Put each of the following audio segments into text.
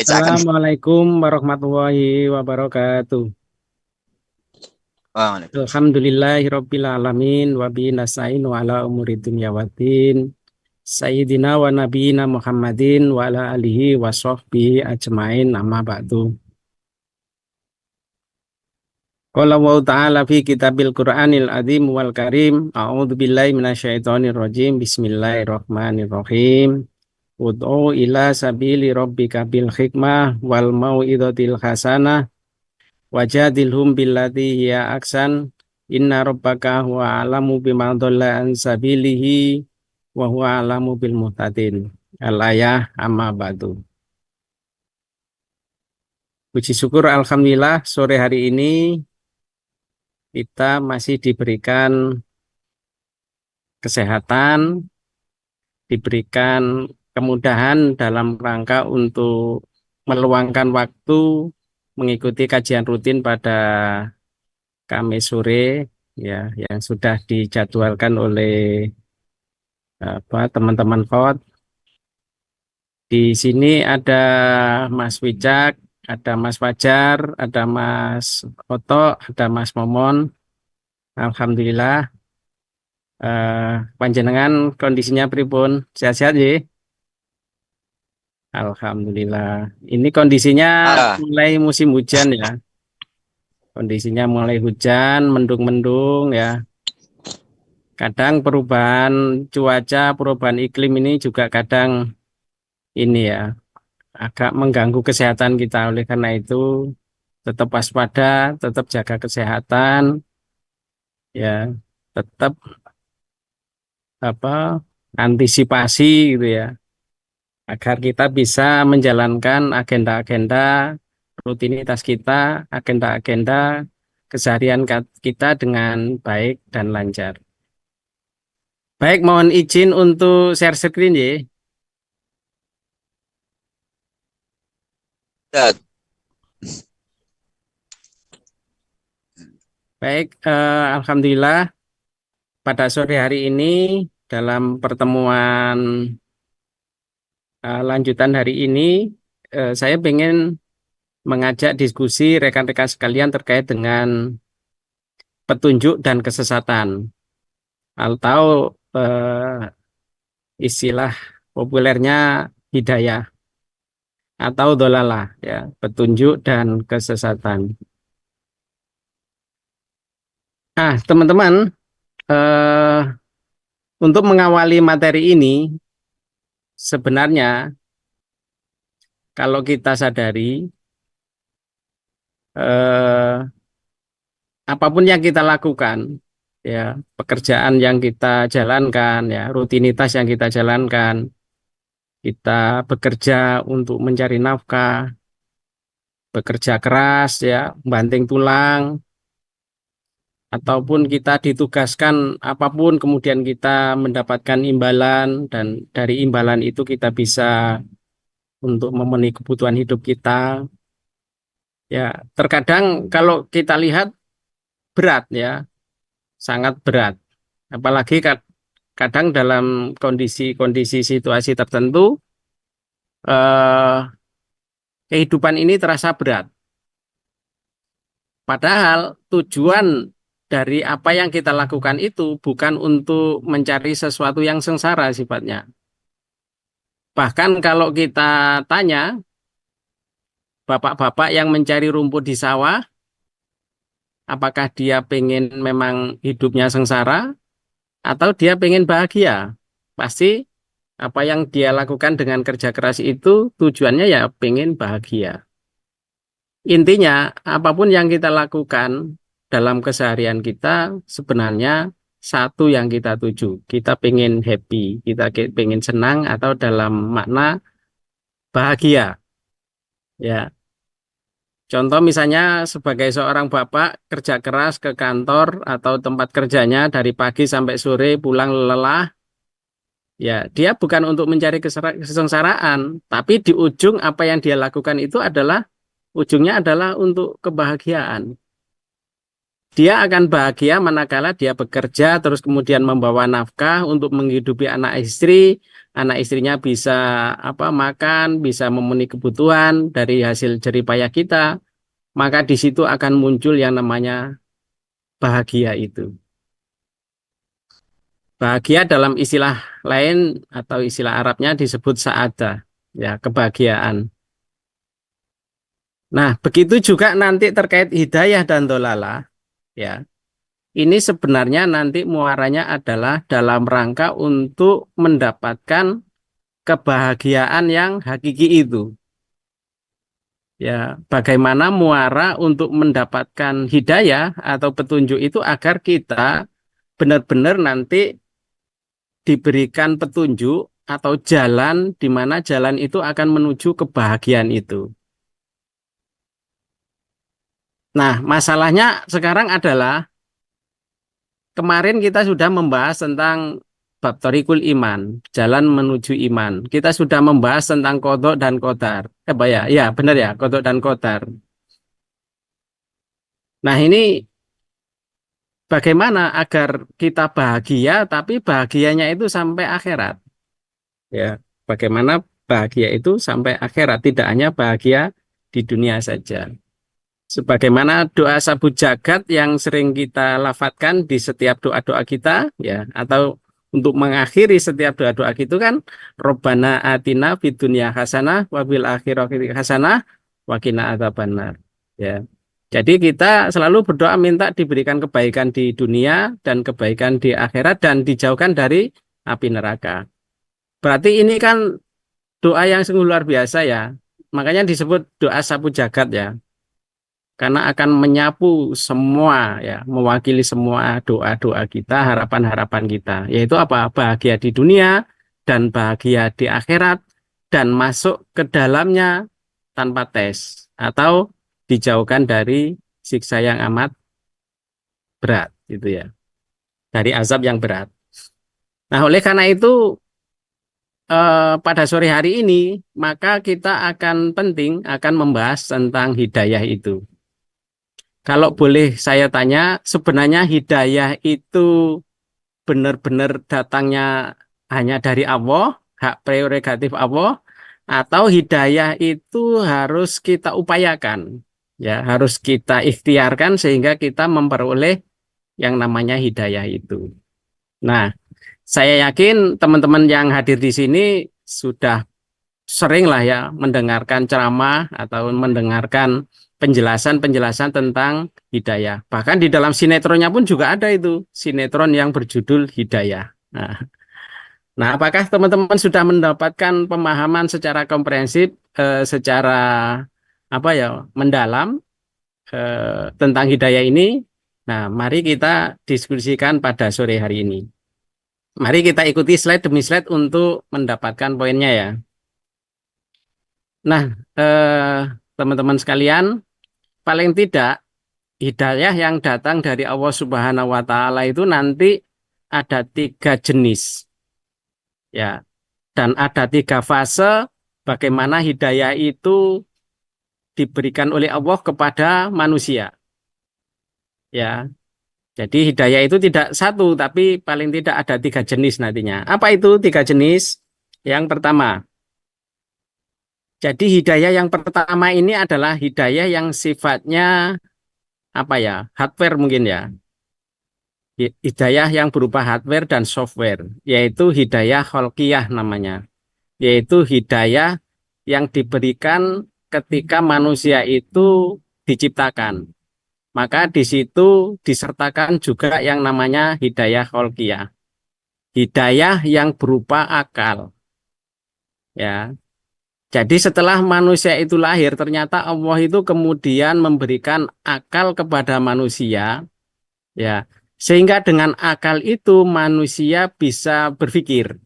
Cakep. Assalamualaikum warahmatullahi wabarakatuh. Oh, Waalaikumsalam. Alhamdulillahirabbil alamin wa bihi nasta'inu ala umuri dunya waddin. Sayyidina wa nabiyina Muhammadin wa ala alihi wa sahbihi ajmain amma ba'du. Qala wa ta'ala fi kitabil Qur'anil azim wal karim. A'udzu billahi minasyaitonir rajim. Bismillahirrahmanirrahim. Ud'u ila sabili rabbika bil hikmah wal mau'izatil hasanah wajadilhum billati hiya aksan inna rabbaka huwa alamu bima dhalla an sabilihi wa huwa alamu bil muhtadin. Al-ayah amma ba'du. Puji syukur alhamdulillah sore hari ini kita masih diberikan kesehatan, diberikan kemudahan dalam rangka untuk meluangkan waktu mengikuti kajian rutin pada Kamis sore ya yang sudah dijadwalkan oleh teman-teman FOD. Di sini ada Mas Wijak, ada Mas Fajar, ada Mas Oto, ada Mas Momon. Alhamdulillah, panjenengan kondisinya pripun? Sehat-sehat ya? Alhamdulillah. Ini kondisinya Ah, mulai musim hujan ya. Kondisinya mulai hujan, mendung-mendung ya. Kadang perubahan cuaca, perubahan iklim ini juga kadang ini ya agak mengganggu kesehatan kita. Oleh karena itu tetap waspada, tetap jaga kesehatan, ya, tetap apa antisipasi gitu ya, agar kita bisa menjalankan agenda-agenda rutinitas kita, agenda-agenda keseharian kita dengan baik dan lancar. Baik, mohon izin untuk share screen ya. ya, Baik, alhamdulillah pada sore hari ini dalam pertemuan lanjutan hari ini saya ingin mengajak diskusi rekan-rekan sekalian terkait dengan petunjuk dan kesesatan atau istilah populernya hidayah atau dolalah ya, petunjuk dan kesesatan. Teman-teman, eh, untuk mengawali materi ini sebenarnya kalau kita sadari eh, apapun yang kita lakukan ya, pekerjaan yang kita jalankan ya, rutinitas yang kita jalankan, kita bekerja untuk mencari nafkah, bekerja keras ya, banting tulang, ataupun kita ditugaskan apapun, kemudian kita mendapatkan imbalan, dan dari imbalan itu kita bisa untuk memenuhi kebutuhan hidup kita. Ya, terkadang kalau kita lihat berat ya, sangat berat. Apalagi kadang dalam kondisi-kondisi situasi tertentu, eh, kehidupan ini terasa berat. Padahal tujuan dari apa yang kita lakukan itu bukan untuk mencari sesuatu yang sengsara sifatnya. Bahkan kalau kita tanya bapak-bapak yang mencari rumput di sawah, apakah dia pengen memang hidupnya sengsara atau dia pengen bahagia? Pasti apa yang dia lakukan dengan kerja keras itu tujuannya ya pengen bahagia. Intinya, apapun yang kita lakukan dalam keseharian kita sebenarnya satu yang kita tuju. Kita pengen happy, kita pengen senang atau dalam makna bahagia. Ya, contoh misalnya sebagai seorang bapak kerja keras ke kantor atau tempat kerjanya dari pagi sampai sore pulang lelah, ya dia bukan untuk mencari kesengsaraan, tapi di ujung apa yang dia lakukan itu adalah ujungnya adalah untuk kebahagiaan. Dia akan bahagia manakala dia bekerja terus kemudian membawa nafkah untuk menghidupi anak istri. Anak istrinya bisa makan, bisa memenuhi kebutuhan dari hasil jerih payah kita. Maka di situ akan muncul yang namanya bahagia itu. Bahagia dalam istilah lain atau istilah Arabnya disebut sa'adah, ya, kebahagiaan. Nah, begitu juga nanti terkait hidayah dan dolalah, ya. Ini sebenarnya nanti muaranya adalah dalam rangka untuk mendapatkan kebahagiaan yang hakiki itu. Ya, bagaimana muara untuk mendapatkan hidayah atau petunjuk itu agar kita benar-benar nanti diberikan petunjuk atau jalan di mana jalan itu akan menuju kebahagiaan itu. Nah, masalahnya sekarang adalah kemarin kita sudah membahas tentang bab Thoriqul Iman, jalan menuju iman. Kita sudah membahas tentang kodok dan kodar. Ya, benar ya, kodok dan kodar. Nah, ini bagaimana agar kita bahagia, tapi bahagianya itu sampai akhirat. Ya, bagaimana bahagia itu sampai akhirat, tidak hanya bahagia di dunia saja. Sebagaimana doa sabu jagat yang sering kita lafadzkan di setiap doa-doa kita, ya, atau untuk mengakhiri setiap doa-doa kita kan, Robbana atina fid dunya hasanah wa fil akhirati hasanah wa qina adzabannar. Ya. Jadi kita selalu berdoa minta diberikan kebaikan di dunia dan kebaikan di akhirat dan dijauhkan dari api neraka. Berarti ini kan doa yang sungguh luar biasa ya. Makanya disebut doa sapu jagat ya. Karena akan menyapu semua ya, mewakili semua doa-doa kita, harapan-harapan kita, yaitu apa? Bahagia di dunia dan bahagia di akhirat dan masuk ke dalamnya tanpa tes atau dijauhkan dari siksa yang amat berat gitu ya, dari azab yang berat. Nah, oleh karena itu pada sore hari ini maka kita akan penting akan membahas tentang hidayah itu. Kalau boleh saya tanya, sebenarnya hidayah itu benar-benar datangnya hanya dari Allah, hak prerogatif Allah, atau hidayah itu harus kita upayakan, ya, harus kita ikhtiarkan sehingga kita memperoleh yang namanya hidayah itu. Nah, saya yakin teman-teman yang hadir di sini sudah sering lah ya mendengarkan ceramah atau mendengarkan penjelasan-penjelasan tentang hidayah. Bahkan di dalam sinetronnya pun juga ada itu, sinetron yang berjudul Hidayah. Nah, nah, apakah teman-teman sudah mendapatkan pemahaman secara komprehensif, secara mendalam tentang hidayah ini? Nah, mari kita diskusikan pada sore hari ini. Mari kita ikuti slide demi slide untuk mendapatkan poinnya ya. Nah, teman-teman sekalian, paling tidak hidayah yang datang dari Allah Subhanahu wa Ta'ala itu nanti ada 3 jenis, ya, dan ada 3 fase bagaimana hidayah itu diberikan oleh Allah kepada manusia, ya. Jadi hidayah itu tidak satu, tapi paling tidak ada 3 jenis nantinya. Apa itu 3 jenis? Yang pertama, jadi hidayah yang pertama ini adalah hidayah yang sifatnya hardware mungkin ya. Hidayah yang berupa hardware dan software, yaitu hidayah kholqiyah namanya, yaitu hidayah yang diberikan ketika manusia itu diciptakan. Maka di situ disertakan juga yang namanya hidayah kholqiyah, hidayah yang berupa akal, ya. Jadi setelah manusia itu lahir, ternyata Allah itu kemudian memberikan akal kepada manusia, ya, sehingga dengan akal itu manusia bisa berpikir.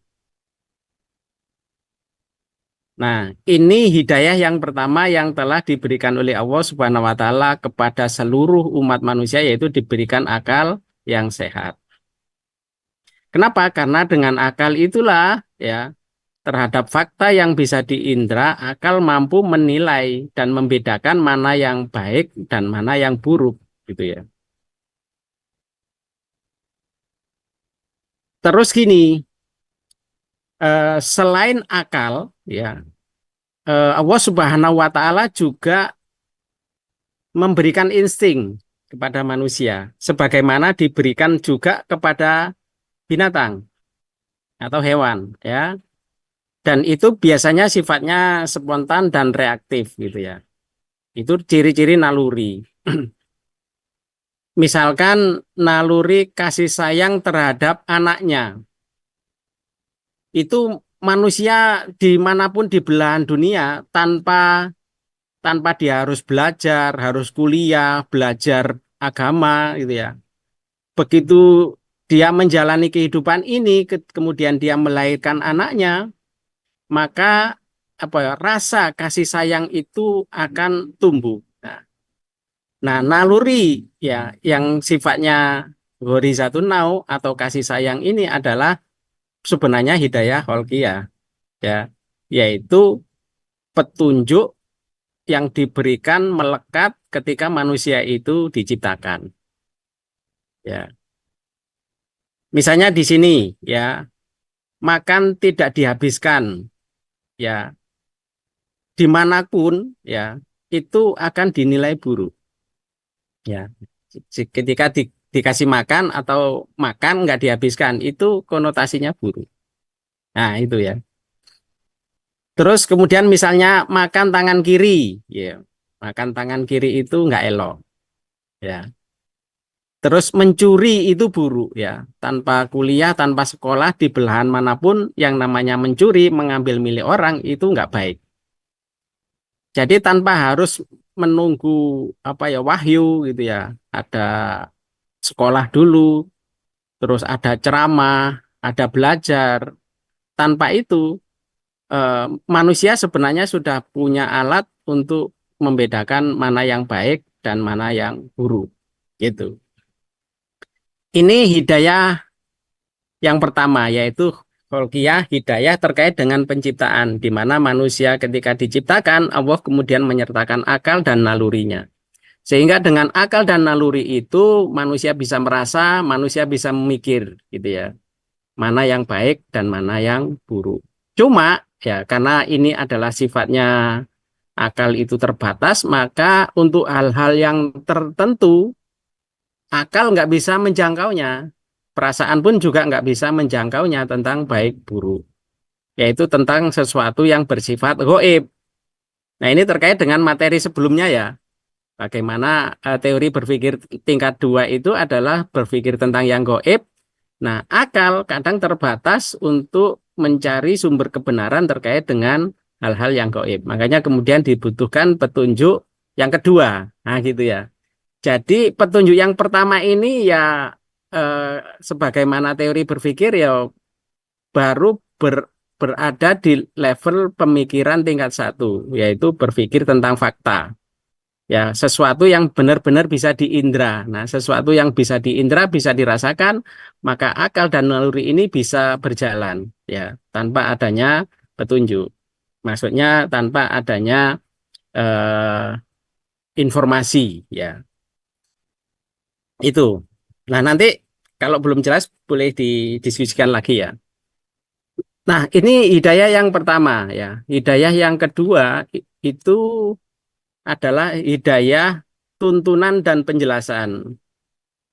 Nah, ini hidayah yang pertama yang telah diberikan oleh Allah Subhanahu wa Ta'ala kepada seluruh umat manusia, yaitu diberikan akal yang sehat. Kenapa? Karena dengan akal itulah ya, terhadap fakta yang bisa diindra, akal mampu menilai dan membedakan mana yang baik dan mana yang buruk gitu ya. Terus gini, selain akal, ya, Allah Subhanahu wa Ta'ala juga memberikan insting kepada manusia, sebagaimana diberikan juga kepada binatang atau hewan, ya. Dan itu biasanya sifatnya spontan dan reaktif, gitu ya. Itu ciri-ciri naluri. Misalkan naluri kasih sayang terhadap anaknya, itu manusia dimanapun di belahan dunia tanpa tanpa dia harus belajar, harus kuliah, belajar agama, gitu ya. Begitu dia menjalani kehidupan ini, kemudian dia melahirkan anaknya, maka apa ya, rasa kasih sayang itu akan tumbuh. Nah, naluri ya yang sifatnya horizontal now atau kasih sayang ini adalah sebenarnya hidayah holqiyah, ya, yaitu petunjuk yang diberikan melekat ketika manusia itu diciptakan. Ya, misalnya di sini, ya, makan tidak dihabiskan, ya, dimanapun, ya, itu akan dinilai buruk. Ya, ketika dikasih makan atau makan nggak dihabiskan, itu konotasinya buruk. Nah, itu ya. Terus kemudian misalnya makan tangan kiri, ya, makan tangan kiri itu nggak elok, ya. Terus mencuri itu buruk, ya. Tanpa kuliah, tanpa sekolah di belahan manapun yang namanya mencuri, mengambil milik orang itu nggak baik. Jadi tanpa harus menunggu apa ya wahyu gitu ya. Ada sekolah dulu, terus ada ceramah, ada belajar. Tanpa itu eh, manusia sebenarnya sudah punya alat untuk membedakan mana yang baik dan mana yang buruk. Gitu. Ini hidayah yang pertama yaitu kholqiyah hidayah terkait dengan penciptaan di mana manusia ketika diciptakan Allah kemudian menyertakan akal dan nalurinya. Sehingga dengan akal dan naluri itu manusia bisa merasa, manusia bisa memikir gitu ya. Mana yang baik dan mana yang buruk. Cuma ya karena ini adalah sifatnya akal itu terbatas, maka untuk hal-hal yang tertentu akal nggak bisa menjangkaunya. Perasaan pun juga nggak bisa menjangkaunya tentang baik buruk, yaitu tentang sesuatu yang bersifat goib. Nah ini terkait dengan materi sebelumnya ya. Bagaimana teori berpikir tingkat dua itu adalah berpikir tentang yang goib. Nah, akal kadang terbatas untuk mencari sumber kebenaran terkait dengan hal-hal yang goib. Makanya kemudian dibutuhkan petunjuk yang kedua. Nah, gitu ya. Jadi petunjuk yang pertama ini ya eh, sebagaimana teori berpikir ya baru berada di level pemikiran tingkat satu, yaitu berpikir tentang fakta. Ya, sesuatu yang benar-benar bisa diindra. Nah, sesuatu yang bisa diindra, bisa dirasakan, maka akal dan naluri ini bisa berjalan, ya, tanpa adanya petunjuk. Maksudnya tanpa adanya informasi, ya. Itu. Nah, nanti kalau belum jelas boleh didiskusikan lagi ya. Nah, ini hidayah yang pertama ya. Hidayah yang kedua itu adalah hidayah tuntunan dan penjelasan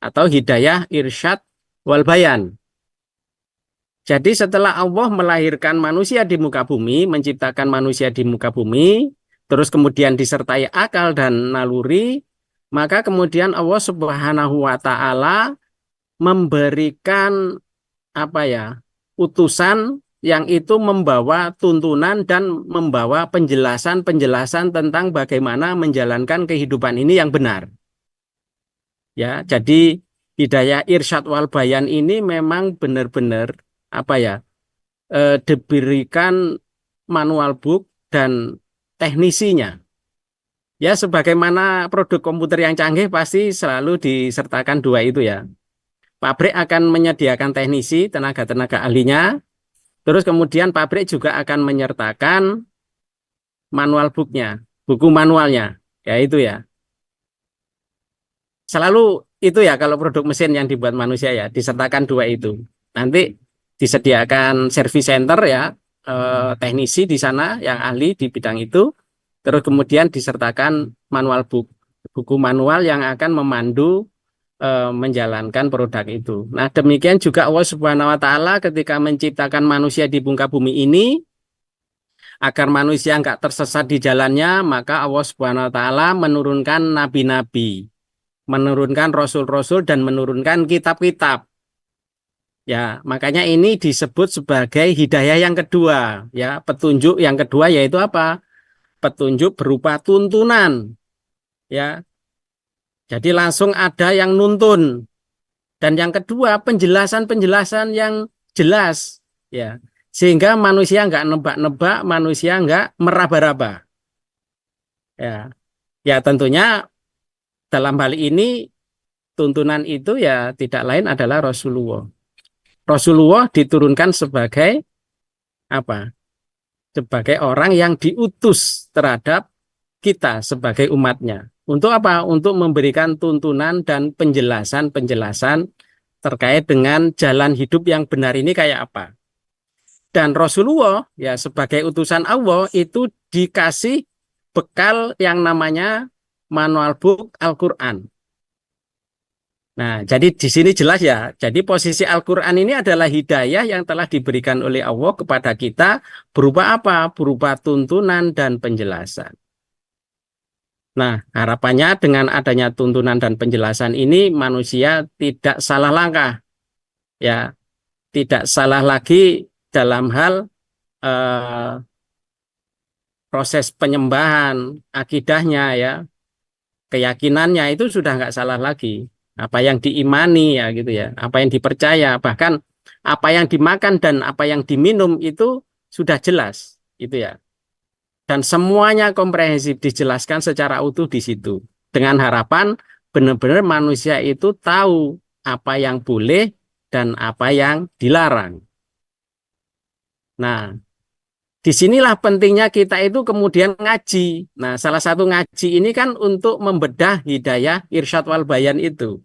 atau hidayah irsyad wal bayan. Jadi setelah Allah melahirkan manusia di muka bumi, menciptakan manusia di muka bumi, terus kemudian disertai akal dan naluri, maka kemudian Allah Subhanahu wa taala memberikan apa ya? Utusan yang itu membawa tuntunan dan membawa penjelasan-penjelasan tentang bagaimana menjalankan kehidupan ini yang benar. Ya, jadi hidayah irsyad wal bayan ini memang benar-benar apa ya? Diberikan manual book dan teknisinya. Ya, sebagaimana produk komputer yang canggih pasti selalu disertakan dua itu ya. Pabrik akan menyediakan teknisi, tenaga-tenaga ahlinya, terus kemudian pabrik juga akan menyertakan manual booknya, buku manualnya. Ya itu ya. Selalu itu ya kalau produk mesin yang dibuat manusia ya, disertakan dua itu. Nanti disediakan service center ya, teknisi di sana yang ahli di bidang itu. Terus kemudian disertakan manual buku manual yang akan memandu menjalankan produk itu. Nah, demikian juga Allah Subhanahu wa taala ketika menciptakan manusia di muka bumi ini agar manusia nggak tersesat di jalannya, maka Allah Subhanahu wa taala menurunkan nabi-nabi, menurunkan rasul-rasul dan menurunkan kitab-kitab. Ya, makanya ini disebut sebagai hidayah yang kedua, ya, petunjuk yang kedua yaitu apa? Petunjuk berupa tuntunan, ya. Jadi langsung ada yang nuntun. Dan yang kedua, penjelasan-penjelasan yang jelas, ya, sehingga manusia nggak nebak-nebak, manusia nggak meraba-raba, ya, ya tentunya dalam hal ini tuntunan itu ya tidak lain adalah Rasulullah. Rasulullah diturunkan sebagai apa? Sebagai orang yang diutus terhadap kita sebagai umatnya. Untuk apa? Untuk memberikan tuntunan dan penjelasan-penjelasan terkait dengan jalan hidup yang benar ini kayak apa. Dan Rasulullah ya sebagai utusan Allah itu dikasih bekal yang namanya manual book Al-Qur'an. Nah, jadi di sini jelas ya. Jadi posisi Al-Qur'an ini adalah hidayah yang telah diberikan oleh Allah kepada kita berupa apa? Berupa tuntunan dan penjelasan. Nah, harapannya dengan adanya tuntunan dan penjelasan ini manusia tidak salah langkah, ya, tidak salah lagi dalam hal eh, proses penyembahan akidahnya ya, keyakinannya itu sudah nggak salah lagi. Apa yang diimani ya gitu ya, apa yang dipercaya, bahkan apa yang dimakan dan apa yang diminum itu sudah jelas, gitu ya. Dan semuanya komprehensif dijelaskan secara utuh di situ. Dengan harapan benar-benar manusia itu tahu apa yang boleh dan apa yang dilarang. Nah, disinilah pentingnya kita itu kemudian ngaji. Nah, salah satu ngaji ini kan untuk membedah hidayah irsyad wal bayan itu.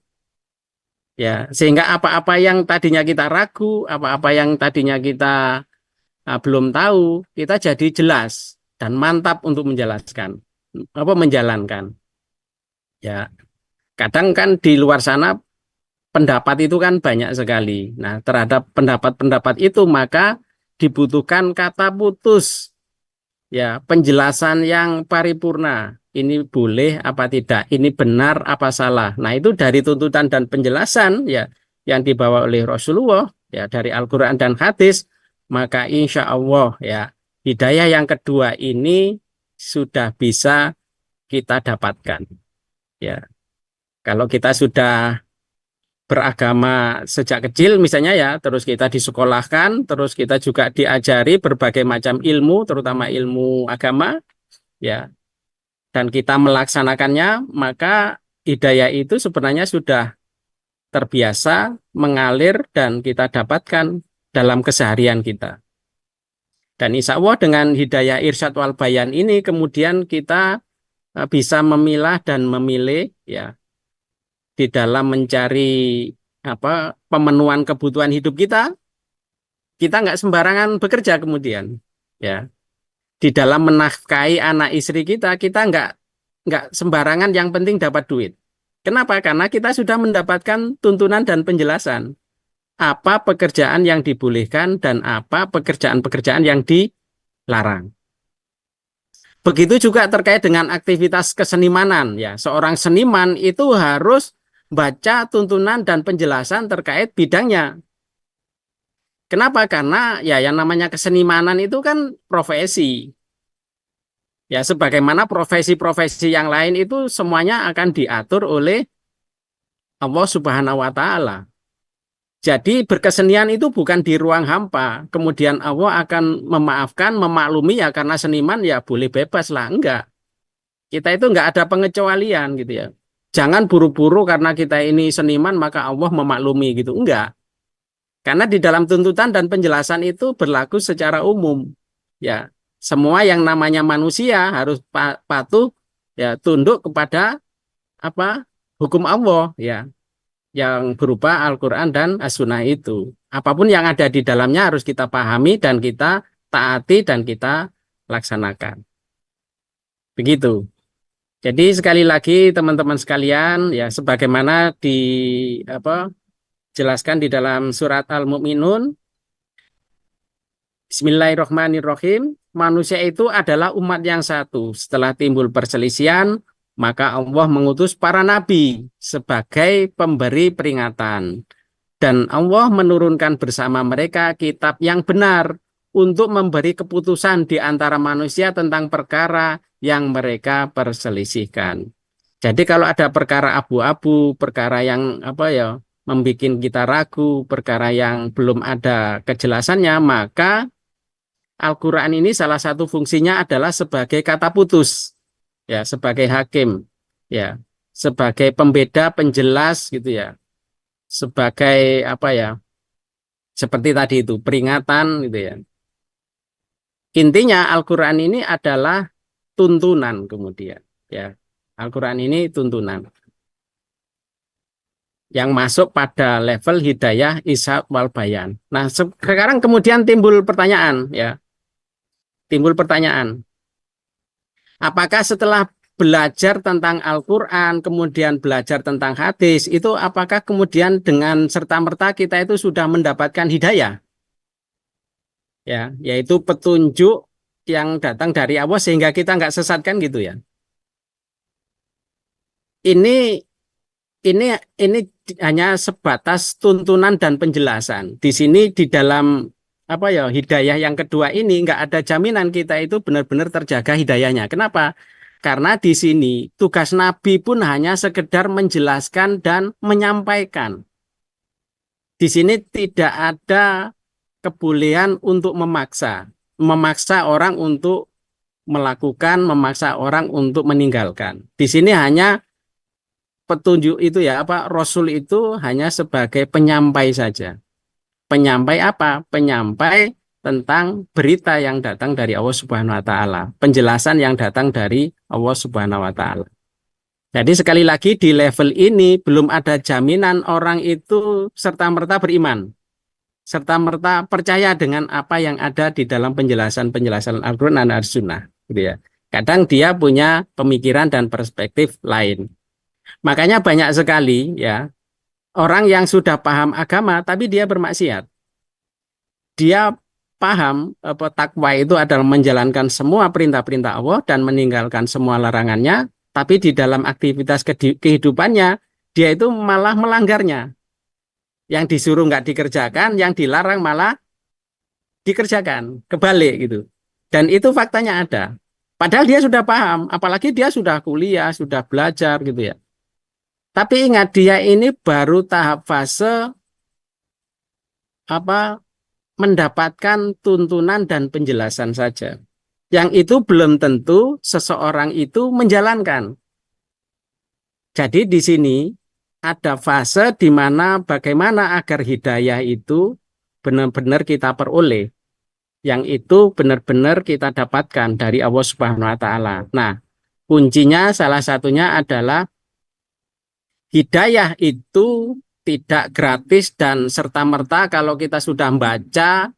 Ya, sehingga apa-apa yang tadinya kita ragu, apa-apa yang tadinya kita belum tahu, kita jadi jelas dan mantap untuk menjelaskan, apa menjalankan. Ya, kadang kan di luar sana pendapat itu kan banyak sekali. Nah, terhadap pendapat-pendapat itu maka dibutuhkan kata putus. Ya, penjelasan yang paripurna. Ini boleh apa tidak, ini benar apa salah. Nah, itu dari tuntutan dan penjelasan ya yang dibawa oleh Rasulullah ya dari Al-Qur'an dan hadis, maka insya Allah ya hidayah yang kedua ini sudah bisa kita dapatkan. Ya, kalau kita sudah beragama sejak kecil misalnya ya, terus kita disekolahkan, terus kita juga diajari berbagai macam ilmu, terutama ilmu agama, ya, dan kita melaksanakannya, maka hidayah itu sebenarnya sudah terbiasa mengalir dan kita dapatkan dalam keseharian kita. Dan insya Allah dengan hidayah irsyad wal bayan ini kemudian kita bisa memilah dan memilih ya di dalam mencari apa pemenuhan kebutuhan hidup kita nggak sembarangan bekerja kemudian ya di dalam menafkahi anak istri kita nggak sembarangan yang penting dapat duit. Kenapa? Karena kita sudah mendapatkan tuntunan dan penjelasan apa pekerjaan yang dibolehkan dan apa pekerjaan-pekerjaan yang dilarang. Begitu juga terkait dengan aktivitas kesenimanan ya. Seorang seniman itu harus baca tuntunan dan penjelasan terkait bidangnya. Kenapa? Karena ya yang namanya kesenimanan itu kan profesi. Ya sebagaimana profesi-profesi yang lain itu semuanya akan diatur oleh Allah Subhanahu wa taala. Jadi berkesenian itu bukan di ruang hampa. Kemudian Allah akan memaafkan, memaklumi ya karena seniman ya boleh bebas lah. Enggak. Kita itu enggak ada pengecualian gitu ya. Jangan buru-buru karena kita ini seniman maka Allah memaklumi gitu. Enggak. Karena di dalam tuntutan dan penjelasan itu berlaku secara umum. Ya, semua yang namanya manusia harus patuh ya tunduk kepada apa? Hukum Allah ya. yang berupa Al-Quran dan As-Sunnah itu. Apapun yang ada di dalamnya harus kita pahami dan kita taati dan kita laksanakan. Begitu. Jadi sekali lagi teman-teman sekalian, ya sebagaimana di apa jelaskan di dalam surat Al-Mu'minun, Bismillahirrahmanirrahim. Manusia itu adalah umat yang satu. Setelah timbul perselisihan, maka Allah mengutus para nabi sebagai pemberi peringatan. Dan Allah menurunkan bersama mereka kitab yang benar untuk memberi keputusan di antara manusia tentang perkara yang mereka perselisihkan. Jadi kalau ada perkara abu-abu, perkara yang apa ya, membuat kita ragu, perkara yang belum ada kejelasannya, maka Al-Quran ini salah satu fungsinya adalah sebagai kata putus, ya, sebagai hakim, ya, sebagai pembeda, penjelas, gitu ya, sebagai apa ya, seperti tadi itu peringatan, gitu ya. Intinya Al-Quran ini adalah tuntunan kemudian, ya, Al-Quran ini tuntunan yang masuk pada level hidayah Isya wal Bayan. Nah, sekarang kemudian timbul pertanyaan, ya, timbul pertanyaan. Apakah setelah belajar tentang Al-Quran, kemudian belajar tentang hadis, itu apakah kemudian dengan serta-merta kita itu sudah mendapatkan hidayah? Ya, yaitu petunjuk yang datang dari Allah sehingga kita nggak sesatkan gitu ya. Ini ini ini hanya sebatas tuntunan dan penjelasan. Di sini di dalam apa ya hidayah yang kedua ini nggak ada jaminan kita itu benar-benar terjaga hidayahnya. Kenapa? Karena di sini tugas Nabi pun hanya sekedar menjelaskan dan menyampaikan. Di sini tidak ada kebolehan untuk memaksa orang untuk melakukan, memaksa orang untuk meninggalkan. Di sini hanya petunjuk itu ya apa Rasul itu hanya sebagai penyampai saja. Penyampai apa? Penyampai tentang berita yang datang dari Allah Subhanahu wa taala, penjelasan yang datang dari Allah Subhanahu wa taala. Jadi sekali lagi di level ini belum ada jaminan orang itu serta-merta beriman, serta-merta percaya dengan apa yang ada di dalam penjelasan-penjelasan Al-Qur'an dan As-Sunnah, gitu ya. Kadang dia punya pemikiran dan perspektif lain. Makanya banyak sekali ya orang yang sudah paham agama tapi dia bermaksiat. Dia paham apa takwa itu adalah menjalankan semua perintah-perintah Allah dan meninggalkan semua larangannya, tapi di dalam aktivitas kehidupannya dia itu malah melanggarnya. Yang disuruh nggak dikerjakan, yang dilarang malah dikerjakan, kebalik gitu. Dan itu faktanya ada. Padahal dia sudah paham, apalagi dia sudah kuliah, sudah belajar gitu ya. Tapi ingat dia ini baru tahap fase apa mendapatkan tuntunan dan penjelasan saja. Yang itu belum tentu seseorang itu menjalankan. Jadi di sini ada fase di mana bagaimana agar hidayah itu benar-benar kita peroleh. Yang itu benar-benar kita dapatkan dari Allah Subhanahu wa taala. Nah, kuncinya salah satunya adalah hidayah itu tidak gratis dan serta-merta kalau kita sudah membaca,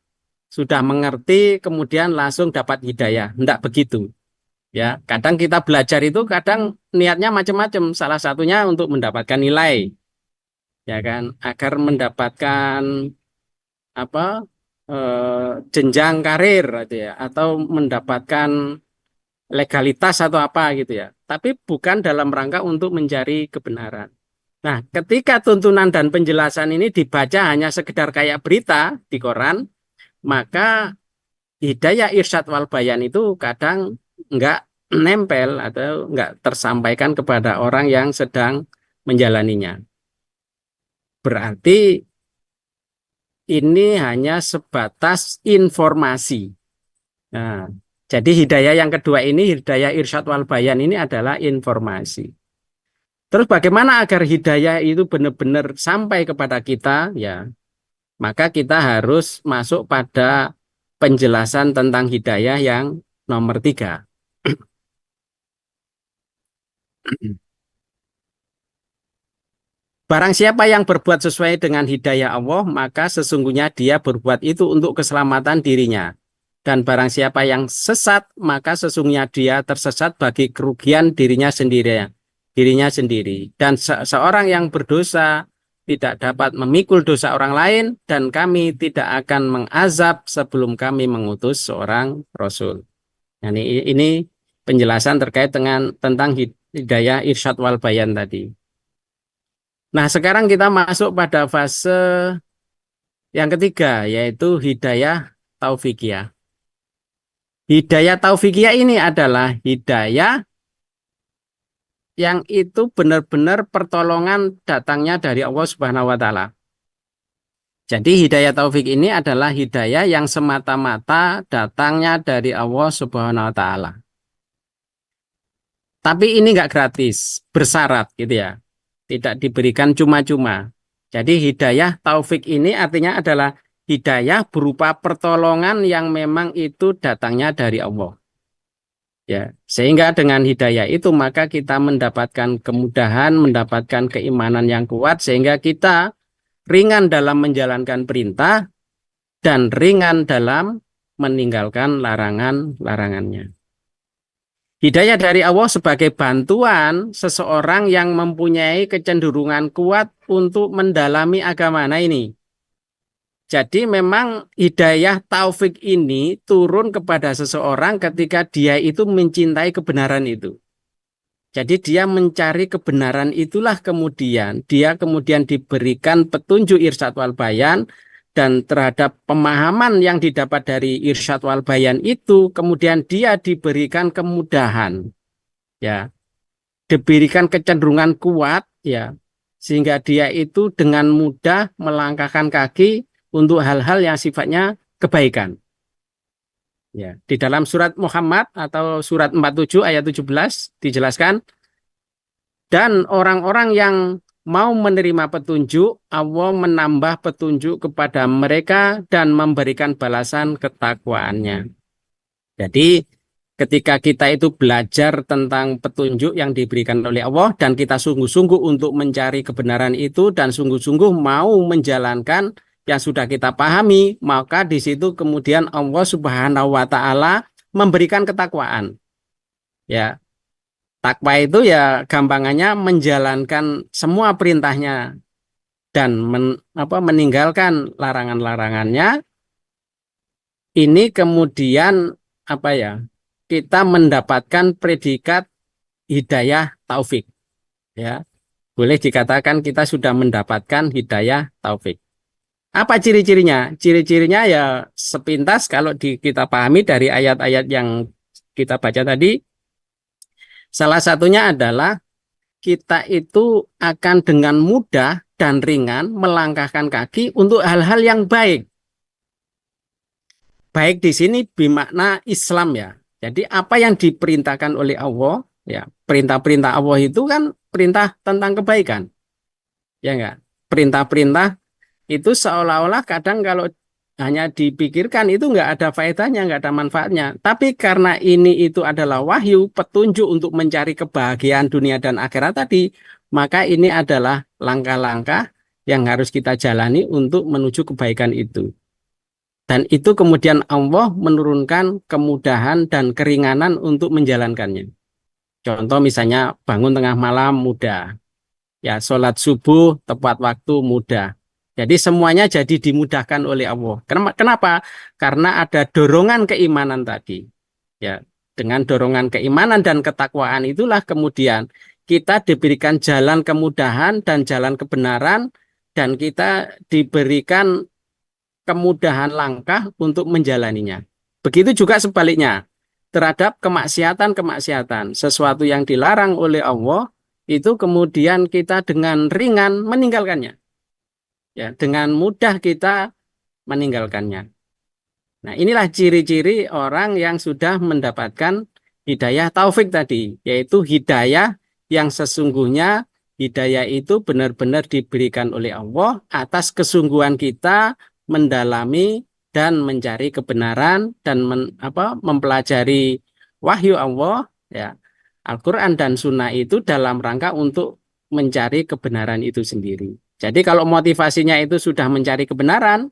sudah mengerti, kemudian langsung dapat hidayah. Tidak begitu. Ya, kadang kita belajar itu kadang niatnya macam-macam. Salah satunya untuk mendapatkan nilai, ya kan, agar mendapatkan apa jenjang karir, gitu ya, atau mendapatkan legalitas atau apa gitu ya. Tapi bukan dalam rangka untuk mencari kebenaran. Nah, ketika tuntunan dan penjelasan ini dibaca hanya sekedar kayak berita di koran, maka hidayah irsyad wal bayan itu kadang enggak nempel atau enggak tersampaikan kepada orang yang sedang menjalaninya. Berarti ini hanya sebatas informasi. Nah, jadi hidayah yang kedua ini, hidayah irsyad wal bayan ini adalah informasi. Terus bagaimana agar hidayah itu benar-benar sampai kepada kita? Ya, maka kita harus masuk pada penjelasan tentang hidayah yang nomor 3. Barang siapa yang berbuat sesuai dengan hidayah Allah, maka sesungguhnya dia berbuat itu untuk keselamatan dirinya. Dan barang siapa yang sesat, maka sesungguhnya dia tersesat bagi kerugian dirinya sendiri. Dirinya sendiri. Dan seorang yang berdosa tidak dapat memikul dosa orang lain, dan kami tidak akan mengazab sebelum kami mengutus seorang Rasul. Nah, ini penjelasan terkait dengan tentang hidayah irsyad wal bayan tadi. Nah, sekarang kita masuk pada fase yang ketiga, yaitu hidayah taufikiyah. Hidayah taufikiyah ini adalah hidayah yang itu benar-benar pertolongan datangnya dari Allah Subhanahu wa taala. Jadi hidayah taufik ini adalah hidayah yang semata-mata datangnya dari Allah Subhanahu wa taala. Tapi ini nggak gratis, bersyarat gitu ya. Tidak diberikan cuma-cuma. Jadi hidayah taufik ini artinya adalah hidayah berupa pertolongan yang memang itu datangnya dari Allah. Ya, sehingga dengan hidayah itu maka kita mendapatkan kemudahan, mendapatkan keimanan yang kuat sehingga kita ringan dalam menjalankan perintah dan ringan dalam meninggalkan larangan-larangannya. Hidayah dari Allah sebagai bantuan seseorang yang mempunyai kecenderungan kuat untuk mendalami agama. Nah ini. Jadi memang hidayah taufik ini turun kepada seseorang ketika dia itu mencintai kebenaran itu. Jadi dia mencari kebenaran itulah kemudian dia kemudian diberikan petunjuk irsyad wal bayan dan terhadap pemahaman yang didapat dari irsyad wal bayan itu kemudian dia diberikan kemudahan ya, diberikan kecenderungan kuat ya sehingga dia itu dengan mudah melangkahkan kaki untuk hal-hal yang sifatnya kebaikan. Ya, di dalam surat Muhammad atau surat 47 ayat 17 dijelaskan, dan orang-orang yang mau menerima petunjuk, Allah menambah petunjuk kepada mereka dan memberikan balasan ketakwaannya. Jadi ketika kita itu belajar tentang petunjuk yang diberikan oleh Allah dan kita sungguh-sungguh untuk mencari kebenaran itu dan sungguh-sungguh mau menjalankan yang sudah kita pahami, maka di situ kemudian Allah Subhanahu wa taala memberikan ketakwaan. Ya, takwa itu ya gampangannya menjalankan semua perintahnya dan meninggalkan larangan-larangannya. Ini kemudian apa ya? Kita mendapatkan predikat hidayah taufik. Ya, boleh dikatakan kita sudah mendapatkan hidayah taufik. Apa ciri-cirinya? Ciri-cirinya ya sepintas kalau kita pahami dari ayat-ayat yang kita baca tadi. Salah satunya adalah kita itu akan dengan mudah dan ringan melangkahkan kaki untuk hal-hal yang baik. Baik di sini bermakna Islam ya. Jadi apa yang diperintahkan oleh Allah, ya perintah-perintah Allah itu kan perintah tentang kebaikan. Ya enggak? Perintah-perintah itu seolah-olah kadang kalau hanya dipikirkan itu nggak ada faedahnya, nggak ada manfaatnya. Tapi karena ini itu adalah wahyu, petunjuk untuk mencari kebahagiaan dunia dan akhirat tadi, maka ini adalah langkah-langkah yang harus kita jalani untuk menuju kebaikan itu. Dan itu kemudian Allah menurunkan kemudahan dan keringanan untuk menjalankannya. Contoh misalnya bangun tengah malam mudah, ya sholat subuh tepat waktu mudah. Jadi semuanya jadi dimudahkan oleh Allah. Kenapa? Karena ada dorongan keimanan tadi. Ya, dengan dorongan keimanan dan ketakwaan itulah kemudian kita diberikan jalan kemudahan dan jalan kebenaran dan kita diberikan kemudahan langkah untuk menjalaninya. Begitu juga sebaliknya terhadap kemaksiatan-kemaksiatan, sesuatu yang dilarang oleh Allah itu kemudian kita dengan ringan meninggalkannya. Ya, dengan mudah kita meninggalkannya. Nah, inilah ciri-ciri orang yang sudah mendapatkan hidayah taufik tadi, yaitu hidayah yang sesungguhnya hidayah itu benar-benar diberikan oleh Allah atas kesungguhan kita mendalami dan mencari kebenaran dan mempelajari wahyu Allah, ya, Al-Quran dan Sunnah itu dalam rangka untuk mencari kebenaran itu sendiri. Jadi kalau motivasinya itu sudah mencari kebenaran,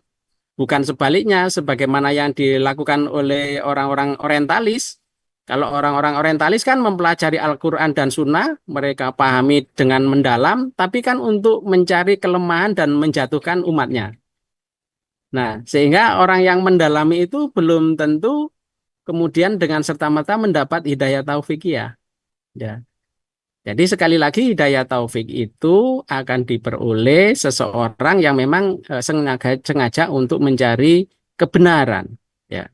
bukan sebaliknya sebagaimana yang dilakukan oleh orang-orang orientalis. Kalau orang-orang orientalis kan mempelajari Al-Quran dan Sunnah, mereka pahami dengan mendalam, tapi kan untuk mencari kelemahan dan menjatuhkan umatnya. Nah, sehingga orang yang mendalami itu belum tentu kemudian dengan serta-merta mendapat hidayah taufikiyah. Ya. Jadi sekali lagi hidayah taufik itu akan diperoleh seseorang yang memang sengaja untuk mencari kebenaran, ya,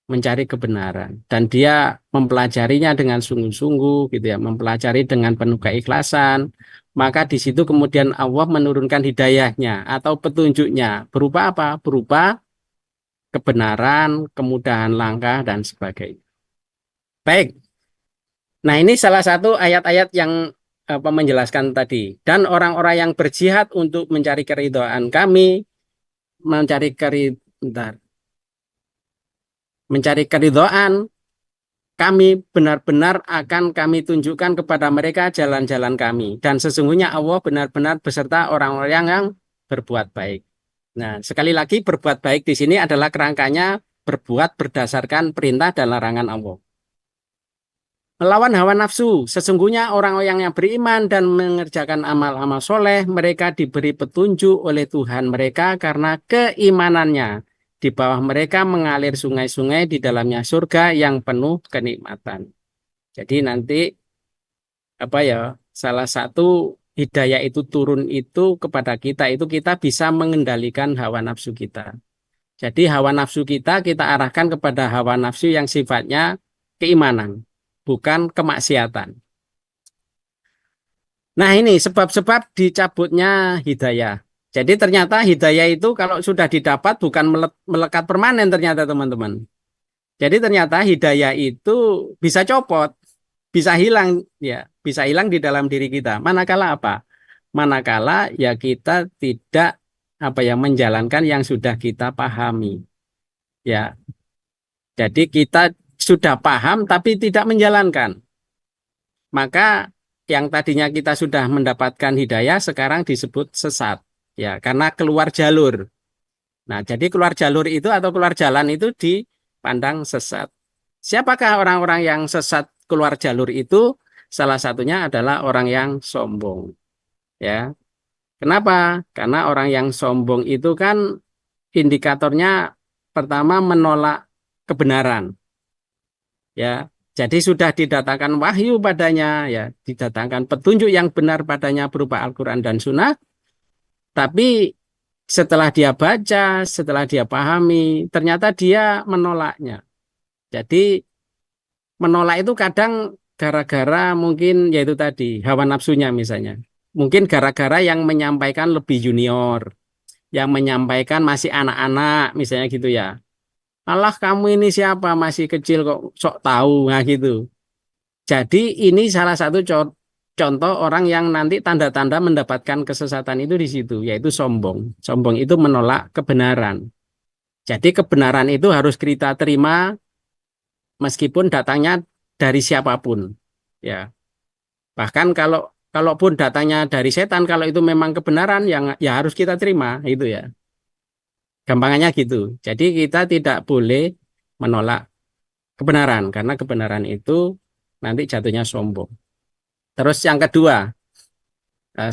mencari kebenaran, dan dia mempelajarinya dengan sungguh-sungguh, gitu ya, mempelajari dengan penuh keikhlasan. Maka di situ kemudian Allah menurunkan hidayahnya atau petunjuknya berupa apa? Berupa kebenaran, kemudahan langkah dan sebagainya. Baik. Nah, ini salah satu ayat-ayat yang menjelaskan tadi. Dan orang-orang yang berjihad untuk mencari keridhaan kami, mencari bentar, mencari keridhaan kami benar-benar akan kami tunjukkan kepada mereka jalan-jalan kami. Dan sesungguhnya Allah benar-benar beserta orang-orang yang berbuat baik. Nah, sekali lagi berbuat baik di sini adalah kerangkanya berbuat berdasarkan perintah dan larangan Allah. Melawan hawa nafsu, sesungguhnya orang-orang yang beriman dan mengerjakan amal-amal soleh, mereka diberi petunjuk oleh Tuhan mereka karena keimanannya. Di bawah mereka mengalir sungai-sungai di dalamnya surga yang penuh kenikmatan. Jadi nanti apa ya, salah satu hidayah itu turun itu kepada kita, itu kita bisa mengendalikan hawa nafsu kita. Jadi hawa nafsu kita arahkan kepada hawa nafsu yang sifatnya keimanan, bukan kemaksiatan. Nah, ini sebab-sebab dicabutnya hidayah. Jadi ternyata hidayah itu kalau sudah didapat bukan melekat permanen ternyata teman-teman. Jadi ternyata hidayah itu bisa copot, bisa hilang, ya, bisa hilang di dalam diri kita. Manakala apa? Manakala ya kita tidak apa ya menjalankan yang sudah kita pahami. Ya, jadi kita sudah paham tapi tidak menjalankan. Maka yang tadinya kita sudah mendapatkan hidayah sekarang disebut sesat. Ya, karena keluar jalur. Nah, jadi keluar jalur itu atau keluar jalan itu dipandang sesat. Siapakah orang-orang yang sesat keluar jalur itu? Salah satunya adalah orang yang sombong. Ya, kenapa? Karena orang yang sombong itu kan indikatornya pertama menolak kebenaran. Ya, jadi sudah didatangkan wahyu padanya, ya, didatangkan petunjuk yang benar padanya berupa Al-Quran dan Sunnah, tapi setelah dia baca, setelah dia pahami, ternyata dia menolaknya. Jadi menolak itu kadang gara-gara mungkin yaitu tadi hawa nafsunya misalnya. Mungkin gara-gara yang menyampaikan lebih junior, yang menyampaikan masih anak-anak misalnya gitu ya. Allah kamu ini siapa masih kecil kok sok tahu nah gitu. Jadi ini salah satu contoh orang yang nanti tanda-tanda mendapatkan kesesatan itu di situ, yaitu sombong. Sombong itu menolak kebenaran. Jadi kebenaran itu harus kita terima meskipun datangnya dari siapapun. Ya, bahkan kalaupun datangnya dari setan, kalau itu memang kebenaran yang ya harus kita terima itu ya. Gampangannya gitu. Jadi kita tidak boleh menolak kebenaran karena kebenaran itu nanti jatuhnya sombong. Terus yang kedua,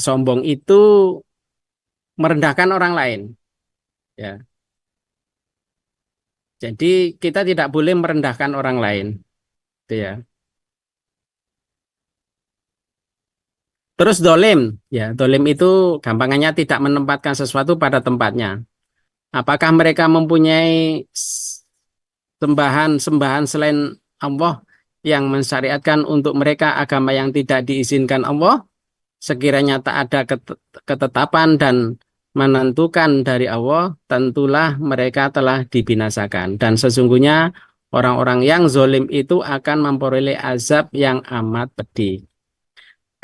sombong itu merendahkan orang lain. Ya, jadi kita tidak boleh merendahkan orang lain. Gitu ya. Terus dolim, ya dolim itu gampangannya tidak menempatkan sesuatu pada tempatnya. Apakah mereka mempunyai sembahan selain Allah yang mensyariatkan untuk mereka agama yang tidak diizinkan Allah? Sekiranya tak ada ketetapan dan menentukan dari Allah, tentulah mereka telah dibinasakan. Dan sesungguhnya orang-orang yang zolim itu akan memperoleh azab yang amat pedih.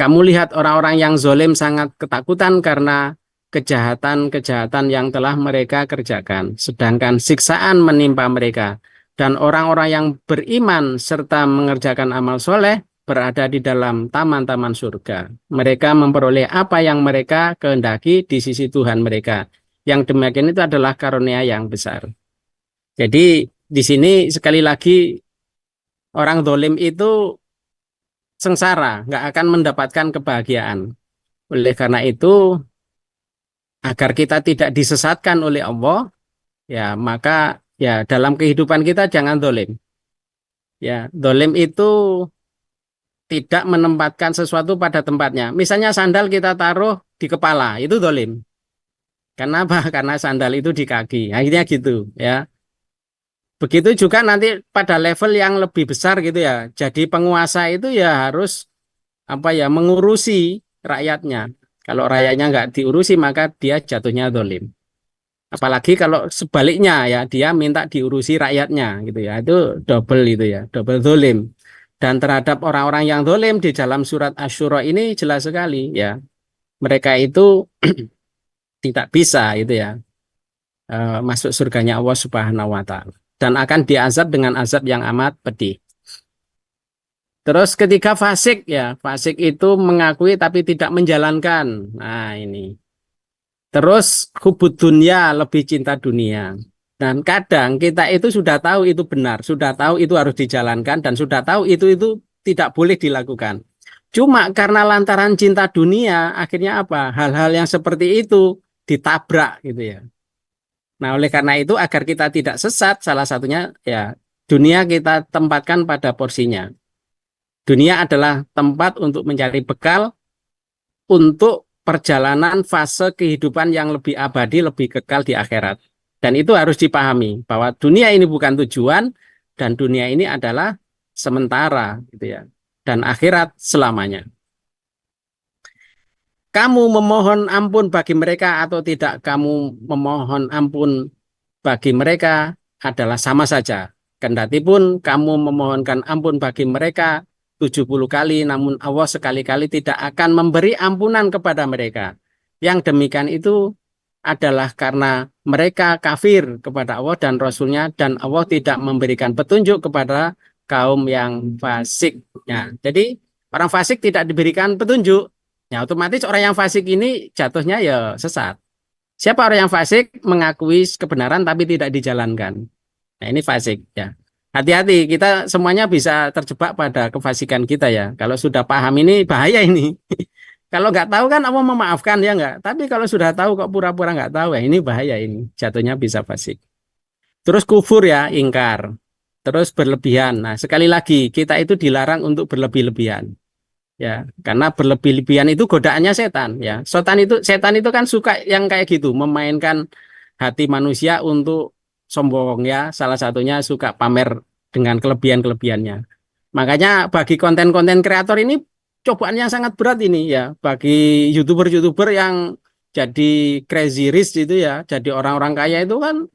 Kamu lihat orang-orang yang zolim sangat ketakutan karena kejahatan-kejahatan yang telah mereka kerjakan. Sedangkan siksaan menimpa mereka. Dan orang-orang yang beriman serta mengerjakan amal soleh, berada di dalam taman-taman surga. Mereka memperoleh apa yang mereka kehendaki di sisi Tuhan mereka. Yang demikian itu adalah karunia yang besar. Jadi di sini sekali lagi orang dolim itu sengsara, nggak akan mendapatkan kebahagiaan. Oleh karena itu, agar kita tidak disesatkan oleh Allah, ya maka ya dalam kehidupan kita jangan dolim. Ya, dolim itu tidak menempatkan sesuatu pada tempatnya. Misalnya sandal kita taruh di kepala, itu dolim. Karena apa? Karena sandal itu di kaki. Akhirnya gitu, ya. Begitu juga nanti pada level yang lebih besar gitu ya. Jadi penguasa itu ya harus apa ya mengurusi rakyatnya. Kalau rakyatnya nggak diurusi maka dia jatuhnya dolim. Apalagi kalau sebaliknya ya dia minta diurusi rakyatnya gitu ya. Itu double itu ya, double dolim. Dan terhadap orang-orang yang dolim di dalam surat Asy-Syura ini jelas sekali ya. Mereka itu tidak bisa itu ya masuk surganya Allah Subhanahu wa taala dan akan diazab dengan azab yang amat pedih. Terus ketika fasik ya, fasik itu mengakui tapi tidak menjalankan. Nah, ini. Terus hubud dunia, lebih cinta dunia. Dan kadang kita itu sudah tahu itu benar, sudah tahu itu harus dijalankan dan sudah tahu itu tidak boleh dilakukan. Cuma karena lantaran cinta dunia, akhirnya apa? Hal-hal yang seperti itu ditabrak gitu ya. Nah, oleh karena itu agar kita tidak sesat, salah satunya ya dunia kita tempatkan pada porsinya. Dunia adalah tempat untuk mencari bekal untuk perjalanan fase kehidupan yang lebih abadi, lebih kekal di akhirat. Dan itu harus dipahami bahwa dunia ini bukan tujuan dan dunia ini adalah sementara gitu ya. Dan akhirat selamanya. Kamu memohon ampun bagi mereka atau tidak kamu memohon ampun bagi mereka adalah sama saja. Kendati pun kamu memohonkan ampun bagi mereka 70 kali, namun Allah sekali-kali tidak akan memberi ampunan kepada mereka. Yang demikian itu adalah karena mereka kafir kepada Allah dan Rasulnya, dan Allah tidak memberikan petunjuk kepada kaum yang fasik. Ya, jadi orang fasik tidak diberikan petunjuk. Ya, otomatis orang yang fasik ini jatuhnya ya sesat. Siapa orang yang fasik mengakui kebenaran tapi tidak dijalankan. Nah, ini fasik ya. Hati-hati, kita semuanya bisa terjebak pada kefasikan kita ya. Kalau sudah paham ini bahaya ini. Kalau nggak tahu kan Allah memaafkan ya nggak. Tapi kalau sudah tahu kok pura-pura nggak tahu ya ini bahaya ini. Jatuhnya bisa fasik. Terus kufur ya, ingkar. Terus berlebihan. Nah, sekali lagi kita itu dilarang untuk berlebih-lebihan. Ya, karena berlebih-lebihan itu godaannya setan ya. Setan itu kan suka yang kayak gitu, memainkan hati manusia untuk sombong ya. Salah satunya suka pamer dengan kelebihan-kelebihannya. Makanya bagi konten-konten kreator ini cobaan yang sangat berat ini ya. Bagi YouTuber-YouTuber yang jadi crazy rich itu ya, jadi orang-orang kaya itu kan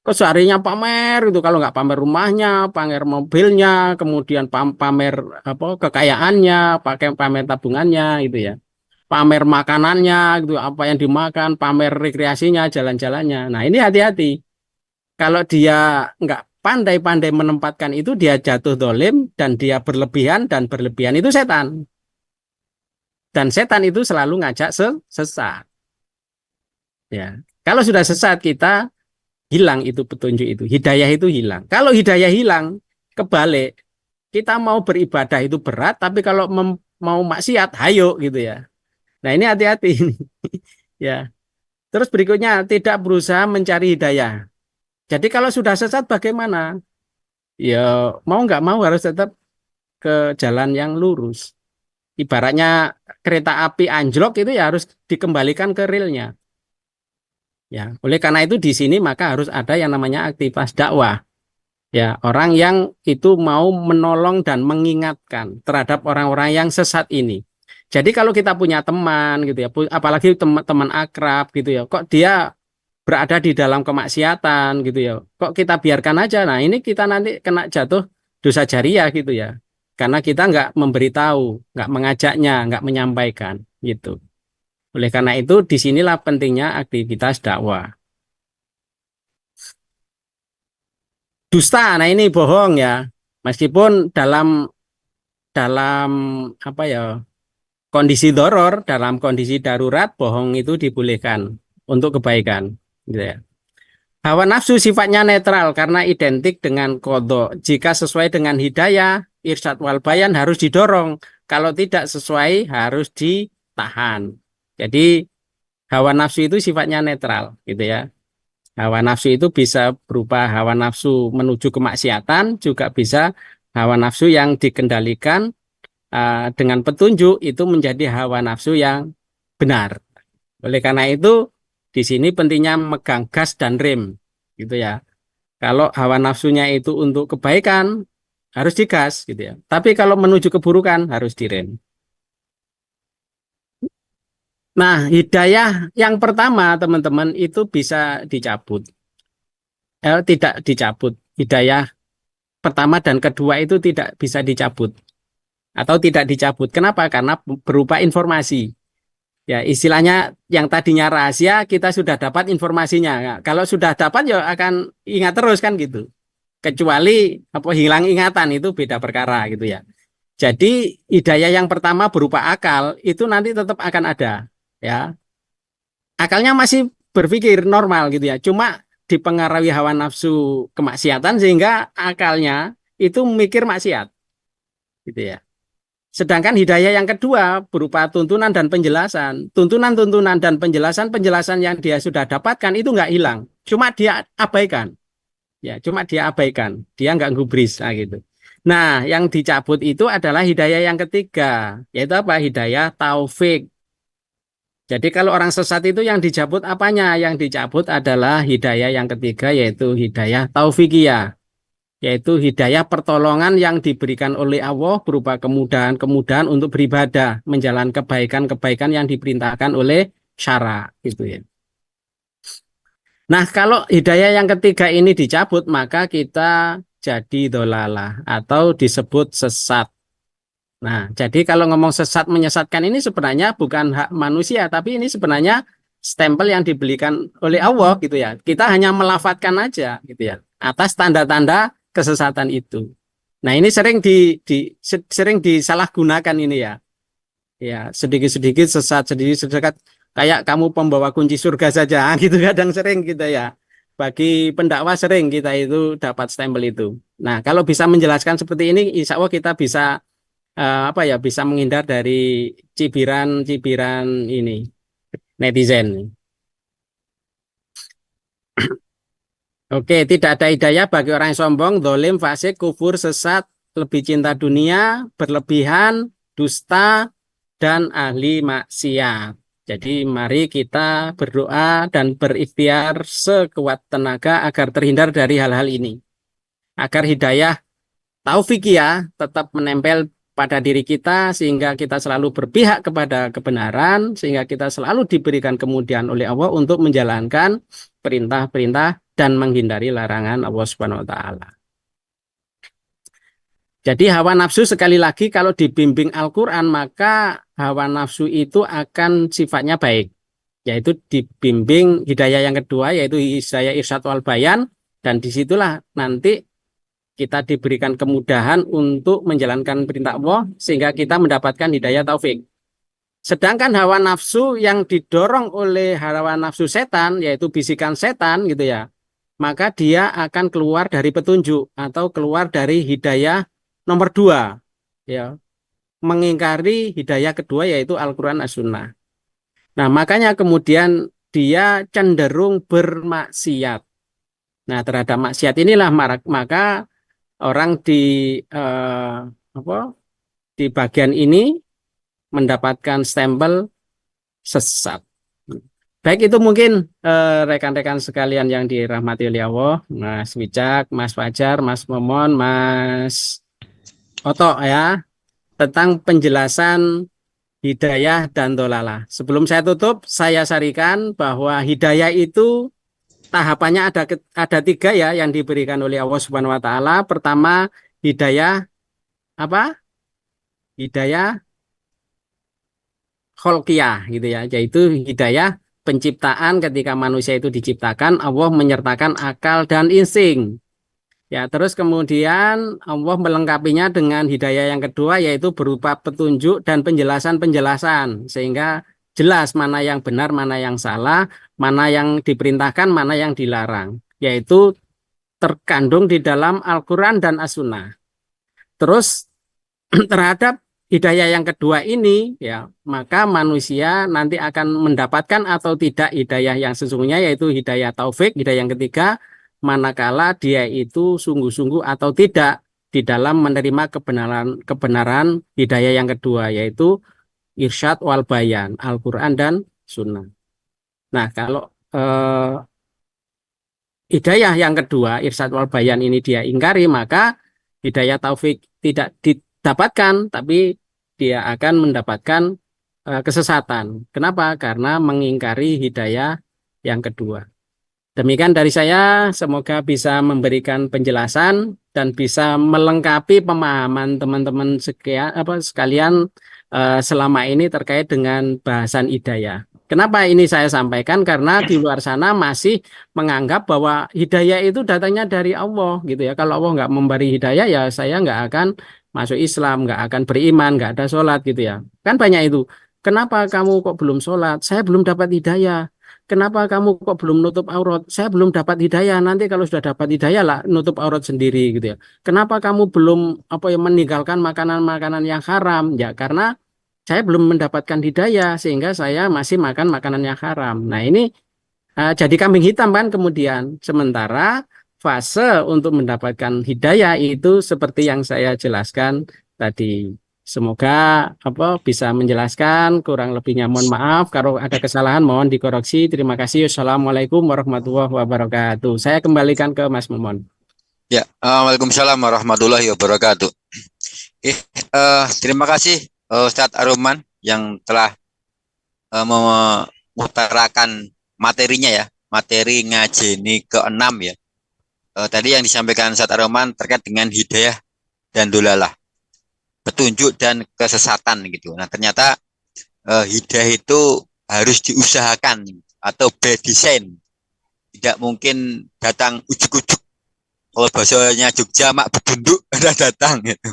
kesehariannya pamer itu kalau nggak pamer rumahnya, pamer mobilnya, kemudian pamer apa kekayaannya, pakai pamer tabungannya gitu ya. Pamer makanannya gitu, apa yang dimakan, pamer rekreasinya, jalan-jalannya. Nah, ini hati-hati. Kalau dia nggak pandai-pandai menempatkan itu, dia jatuh dolim dan dia berlebihan dan berlebihan itu setan. Dan setan itu selalu ngajak sesat. Ya. Kalau sudah sesat kita hilang itu petunjuk itu, hidayah itu hilang. Kalau hidayah hilang, kebalik, kita mau beribadah itu berat, tapi kalau mau maksiat, hayo gitu ya. Nah ini hati-hati ini. Ya. Terus berikutnya, tidak berusaha mencari hidayah. Jadi kalau sudah sesat bagaimana? Ya mau nggak mau harus tetap ke jalan yang lurus. Ibaratnya kereta api anjlok itu ya harus dikembalikan ke relnya. Ya, oleh karena itu di sini maka harus ada yang namanya aktivitas dakwah. Ya, orang yang itu mau menolong dan mengingatkan terhadap orang-orang yang sesat ini. Jadi kalau kita punya teman gitu ya, apalagi teman-teman akrab gitu ya, kok dia berada di dalam kemaksiatan gitu ya, kok kita biarkan aja. Nah, ini kita nanti kena jatuh dosa jariah gitu ya, karena kita nggak memberitahu, nggak mengajaknya, nggak menyampaikan gitu. Oleh karena itu, disinilah pentingnya aktivitas dakwah. Dusta, nah ini bohong ya. Meskipun dalam dalam apa ya kondisi doror, dalam kondisi darurat, bohong itu dibolehkan untuk kebaikan. Gitu ya. Hawa nafsu sifatnya netral karena identik dengan qadha. Jika sesuai dengan hidayah, irsyad wal bayan harus didorong. Kalau tidak sesuai harus ditahan. Jadi hawa nafsu itu sifatnya netral, gitu ya. Hawa nafsu itu bisa berupa hawa nafsu menuju kemaksiatan, juga bisa hawa nafsu yang dikendalikan dengan petunjuk itu menjadi hawa nafsu yang benar. Oleh karena itu, di sini pentingnya megang gas dan rem, gitu ya. Kalau hawa nafsunya itu untuk kebaikan, harus digas, gitu ya. Tapi kalau menuju keburukan, harus direm. Nah, hidayah yang pertama, teman-teman, itu bisa dicabut. Tidak dicabut. Hidayah pertama dan kedua itu tidak bisa dicabut. Atau tidak dicabut. Kenapa? Karena berupa informasi. Ya, istilahnya yang tadinya rahasia kita sudah dapat informasinya. Nah, kalau sudah dapat ya akan ingat terus kan gitu. Kecuali apa hilang ingatan itu beda perkara gitu ya. Jadi hidayah yang pertama berupa akal itu nanti tetap akan ada ya. Akalnya masih berpikir normal gitu ya. Cuma dipengaruhi hawa nafsu kemaksiatan sehingga akalnya itu mikir maksiat gitu ya. Sedangkan hidayah yang kedua berupa tuntunan dan penjelasan. Tuntunan-tuntunan dan penjelasan-penjelasan yang dia sudah dapatkan itu nggak hilang. Cuma dia abaikan. Ya, cuma dia abaikan. Dia nggak gubris. Nah, gitu. Nah, yang dicabut itu adalah hidayah yang ketiga. Yaitu apa? Hidayah taufik. Jadi kalau orang sesat itu yang dicabut apanya? Yang dicabut adalah hidayah yang ketiga yaitu hidayah taufikiyah. Yaitu hidayah pertolongan yang diberikan oleh Allah berupa kemudahan-kemudahan untuk beribadah, menjalankan kebaikan-kebaikan yang diperintahkan oleh syara gitu ya. Nah, kalau hidayah yang ketiga ini dicabut, maka kita jadi dolalah atau disebut sesat. Nah, jadi kalau ngomong sesat menyesatkan ini sebenarnya bukan hak manusia, tapi ini sebenarnya stempel yang diberikan oleh Allah gitu ya. Kita hanya melafatkan aja gitu ya atas tanda-tanda kesesatan itu. Nah, ini sering disalahgunakan ini ya. Ya, sedikit-sedikit sesat, sedikit-sedikit kayak kamu pembawa kunci surga saja gitu kadang sering kita ya. Bagi pendakwah sering kita itu dapat stempel itu. Nah, kalau bisa menjelaskan seperti ini, insya Allah kita bisa apa ya bisa menghindar dari cibiran-cibiran ini netizen. Oke, tidak ada hidayah bagi orang yang sombong, dolim, fasik, kufur, sesat, lebih cinta dunia, berlebihan, dusta, dan ahli maksiat. Jadi mari kita berdoa dan berikhtiar sekuat tenaga agar terhindar dari hal-hal ini. Agar hidayah taufikiyah tetap menempel pada diri kita sehingga kita selalu berpihak kepada kebenaran, sehingga kita selalu diberikan kemudahan oleh Allah untuk menjalankan perintah-perintah dan menghindari larangan Allah Subhanahu wa taala. Jadi hawa nafsu sekali lagi kalau dibimbing Al-Qur'an maka hawa nafsu itu akan sifatnya baik, yaitu dibimbing hidayah yang kedua yaitu hidayah irsyad wal bayan dan disitulah nanti kita diberikan kemudahan untuk menjalankan perintah Allah sehingga kita mendapatkan hidayah taufik. Sedangkan hawa nafsu yang didorong oleh hawa nafsu setan yaitu bisikan setan gitu ya, maka dia akan keluar dari petunjuk atau keluar dari hidayah nomor dua ya, mengingkari hidayah kedua yaitu Al-Quran As-Sunnah. Nah, makanya kemudian dia cenderung bermaksiat. Nah, terhadap maksiat inilah maka orang di eh, apa di bagian ini mendapatkan stempel sesat. Baik itu mungkin rekan-rekan sekalian yang dirahmati oleh Allah, Mas Wicak, Mas Fajar, Mas Momon, Mas Oto ya, tentang penjelasan hidayah dan dolalah. Sebelum saya tutup, saya sarikan bahwa hidayah itu tahapannya ada tiga ya yang diberikan oleh Allah Subhanahu Wa Taala. Pertama hidayah apa? Hidayah kholqiyah gitu ya, yaitu hidayah penciptaan ketika manusia itu diciptakan, Allah menyertakan akal dan insting. Ya, terus kemudian Allah melengkapinya dengan hidayah yang kedua yaitu berupa petunjuk dan penjelasan-penjelasan sehingga jelas mana yang benar, mana yang salah, mana yang diperintahkan, mana yang dilarang. Yaitu terkandung di dalam Al-Quran dan As-Sunnah. Terus terhadap hidayah yang kedua ini, ya, maka manusia nanti akan mendapatkan atau tidak hidayah yang sesungguhnya, yaitu hidayah taufik, hidayah yang ketiga, manakala dia itu sungguh-sungguh atau tidak di dalam menerima kebenaran hidayah yang kedua, yaitu irsyad wal bayan, Al-Quran dan Sunnah. Nah, kalau hidayah yang kedua, irsyad wal bayan ini dia ingkari, maka hidayah taufik tidak didapatkan, tapi dia akan mendapatkan kesesatan. Kenapa? Karena mengingkari hidayah yang kedua. Demikian dari saya, semoga bisa memberikan penjelasan dan bisa melengkapi pemahaman teman-teman sekalian selama ini terkait dengan bahasan hidayah. Kenapa ini saya sampaikan? Karena di luar sana masih menganggap bahwa hidayah itu datangnya dari Allah, gitu ya. Kalau Allah nggak memberi hidayah, ya saya nggak akan masuk Islam, nggak akan beriman, nggak ada sholat, gitu ya. Kan banyak itu. Kenapa kamu kok belum sholat? Saya belum dapat hidayah. Kenapa kamu kok belum nutup aurat? Saya belum dapat hidayah. Nanti kalau sudah dapat hidayah lah nutup aurat sendiri, gitu ya. Kenapa kamu belum meninggalkan makanan-makanan yang haram? Ya karena saya belum mendapatkan hidayah sehingga saya masih makan makanan yang haram. Nah, ini jadi kambing hitam kan kemudian. Sementara fase untuk mendapatkan hidayah itu seperti yang saya jelaskan tadi. Semoga bisa menjelaskan, kurang lebihnya mohon maaf. Kalau ada kesalahan mohon dikoreksi. Terima kasih. Assalamualaikum warahmatullahi wabarakatuh. Saya kembalikan ke Mas Momon. Ya, Waalaikumsalam warahmatullahi wabarakatuh. Terima kasih Ustadz Aruman yang telah mengutarakan materinya ya, materi ngajeni ke-6 ya. Tadi yang disampaikan Ustadz Aruman terkait dengan hidayah dan dolalah, petunjuk dan kesesatan gitu. Nah, ternyata hidayah itu harus diusahakan atau by design. Tidak mungkin datang ujuk-ujuk. Kalau bahasanya Jogja mak bebunduk udah datang gitu.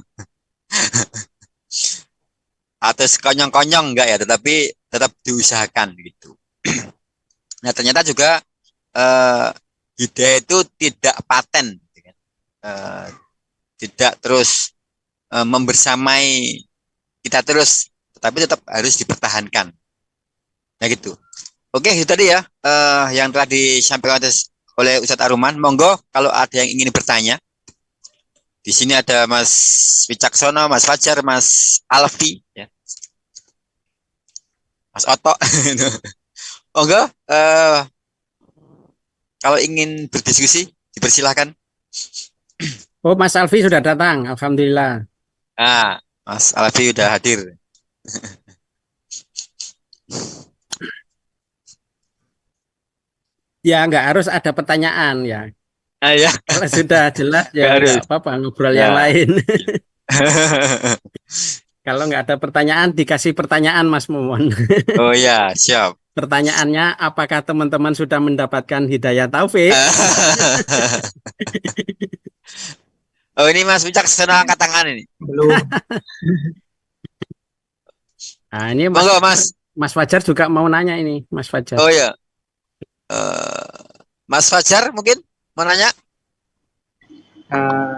Atau sekonyong-konyong enggak ya, tetapi tetap diusahakan gitu. Nah, ternyata juga hidayah itu tidak paten gitu kan. Tidak terus membersamai kita terus, tetapi tetap harus dipertahankan. Nah gitu. Oke, itu tadi ya yang telah disampaikan oleh Ustadz Aruman. Monggo kalau ada yang ingin bertanya. Di sini ada Mas Wicaksono, Mas Fajar, Mas Alfi, ya. Mas Oto. Monggo kalau ingin berdiskusi dipersilahkan. Oh, Mas Alfi sudah datang. Alhamdulillah. Nah, Mas Alfi sudah hadir. Ya, nggak harus ada pertanyaan ya. Ya. Kalau sudah jelas ya nggak apa-apa ngobrol ya. yang lain. Kalau nggak ada pertanyaan, dikasih pertanyaan Mas Momon. Oh ya, siap. Pertanyaannya, apakah teman-teman sudah mendapatkan hidayah taufik? Oh, ini Mas Wicaksono angkat tangan ini. Belum. Nah, ini Monggo, Mas. Mas Fajar juga mau nanya ini, Mas Fajar. Oh ya. Mas Fajar mungkin mau nanya?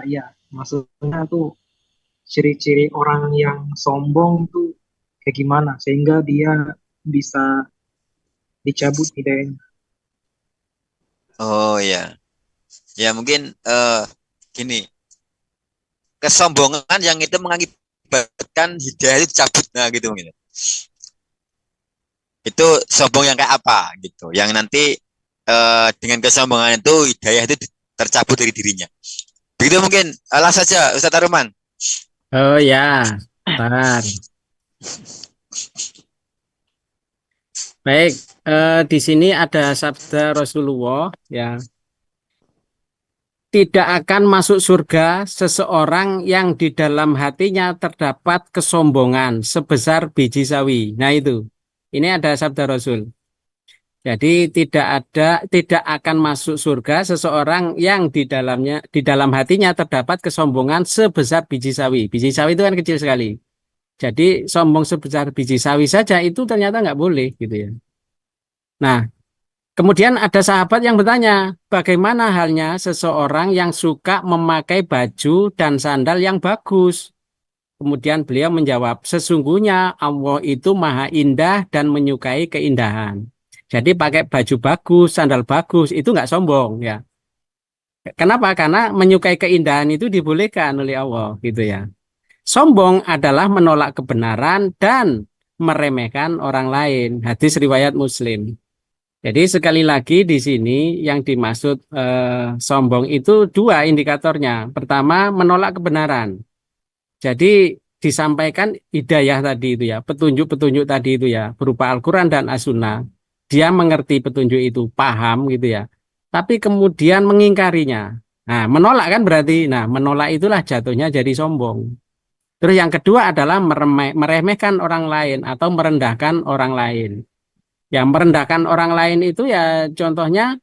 Ya, maksudnya tuh ciri-ciri orang yang sombong tuh kayak gimana sehingga dia bisa dicabut hidayahnya. Oh ya. Ya mungkin gini. Kesombongan yang itu mengakibatkan hidayah itu dicabut, nah gitu mungkin. Itu sombong yang kayak apa gitu. Yang nanti dengan kesombongan itu hidayah itu tercabut dari dirinya. Begitu mungkin. Langsung saja Ustadz Aruman. Oh ya, bentar. Baik, di sini ada sabda Rasulullah ya. Tidak akan masuk surga seseorang yang di dalam hatinya terdapat kesombongan sebesar biji sawi. Nah itu, ini ada sabda Rasul. Jadi tidak akan masuk surga seseorang yang di dalam hatinya terdapat kesombongan sebesar biji sawi. Biji sawi itu kan kecil sekali. Jadi sombong sebesar biji sawi saja itu ternyata nggak boleh gitu ya. Nah, kemudian ada sahabat yang bertanya, bagaimana halnya seseorang yang suka memakai baju dan sandal yang bagus? Kemudian beliau menjawab, sesungguhnya Allah itu maha indah dan menyukai keindahan. Jadi pakai baju bagus, sandal bagus, itu nggak sombong ya. Kenapa? Karena menyukai keindahan itu dibolehkan oleh Allah gitu ya. Sombong adalah menolak kebenaran dan meremehkan orang lain. Hadis riwayat Muslim. Jadi sekali lagi di sini yang dimaksud sombong itu dua indikatornya. Pertama, menolak kebenaran. Jadi disampaikan hidayah tadi itu ya, petunjuk-petunjuk tadi itu ya, berupa Al-Quran dan As-Sunnah. Dia mengerti petunjuk itu, paham gitu ya. Tapi kemudian mengingkarinya. Nah, menolak kan berarti, nah menolak itulah jatuhnya jadi sombong. Terus yang kedua adalah meremehkan orang lain atau merendahkan orang lain. Yang merendahkan orang lain itu ya contohnya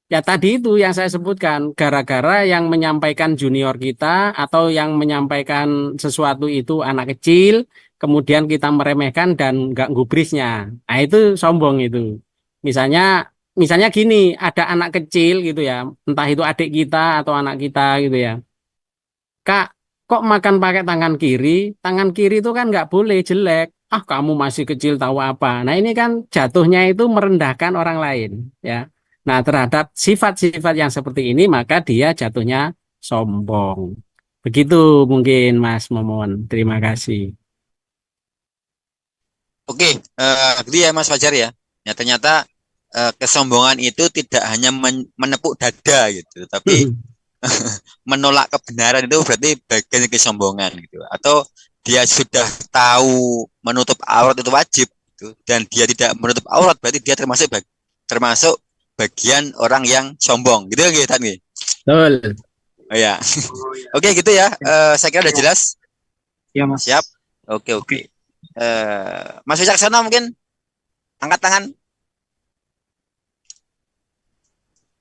ya tadi itu yang saya sebutkan, gara-gara yang menyampaikan junior kita atau yang menyampaikan sesuatu itu anak kecil, kemudian kita meremehkan dan nggak gubrisnya. Nah itu sombong itu. Misalnya, misalnya gini, ada anak kecil gitu ya, entah itu adik kita atau anak kita gitu ya. Kak, kok makan pakai tangan kiri? Tangan kiri itu kan nggak boleh, jelek. Ah, kamu masih kecil tahu apa? Nah, ini kan jatuhnya itu merendahkan orang lain, ya. Nah, terhadap sifat-sifat yang seperti ini, maka dia jatuhnya sombong. Begitu mungkin Mas Momon. Terima kasih. Oke, gitu ya Mas Fajar ya. Ya ternyata kesombongan itu tidak hanya menepuk dada gitu, tapi menolak kebenaran itu berarti bagian dari kesombongan gitu. Atau dia sudah tahu menutup aurat itu wajib gitu, dan dia tidak menutup aurat berarti dia termasuk bagian orang yang sombong gitu gitu kan gitu. Betul. Oh ya. Oh ya, Oke gitu ya. Saya kira udah ya, jelas. ya Mas. Siap. Oke oke. Oke. Mas Wijaksana mungkin angkat tangan.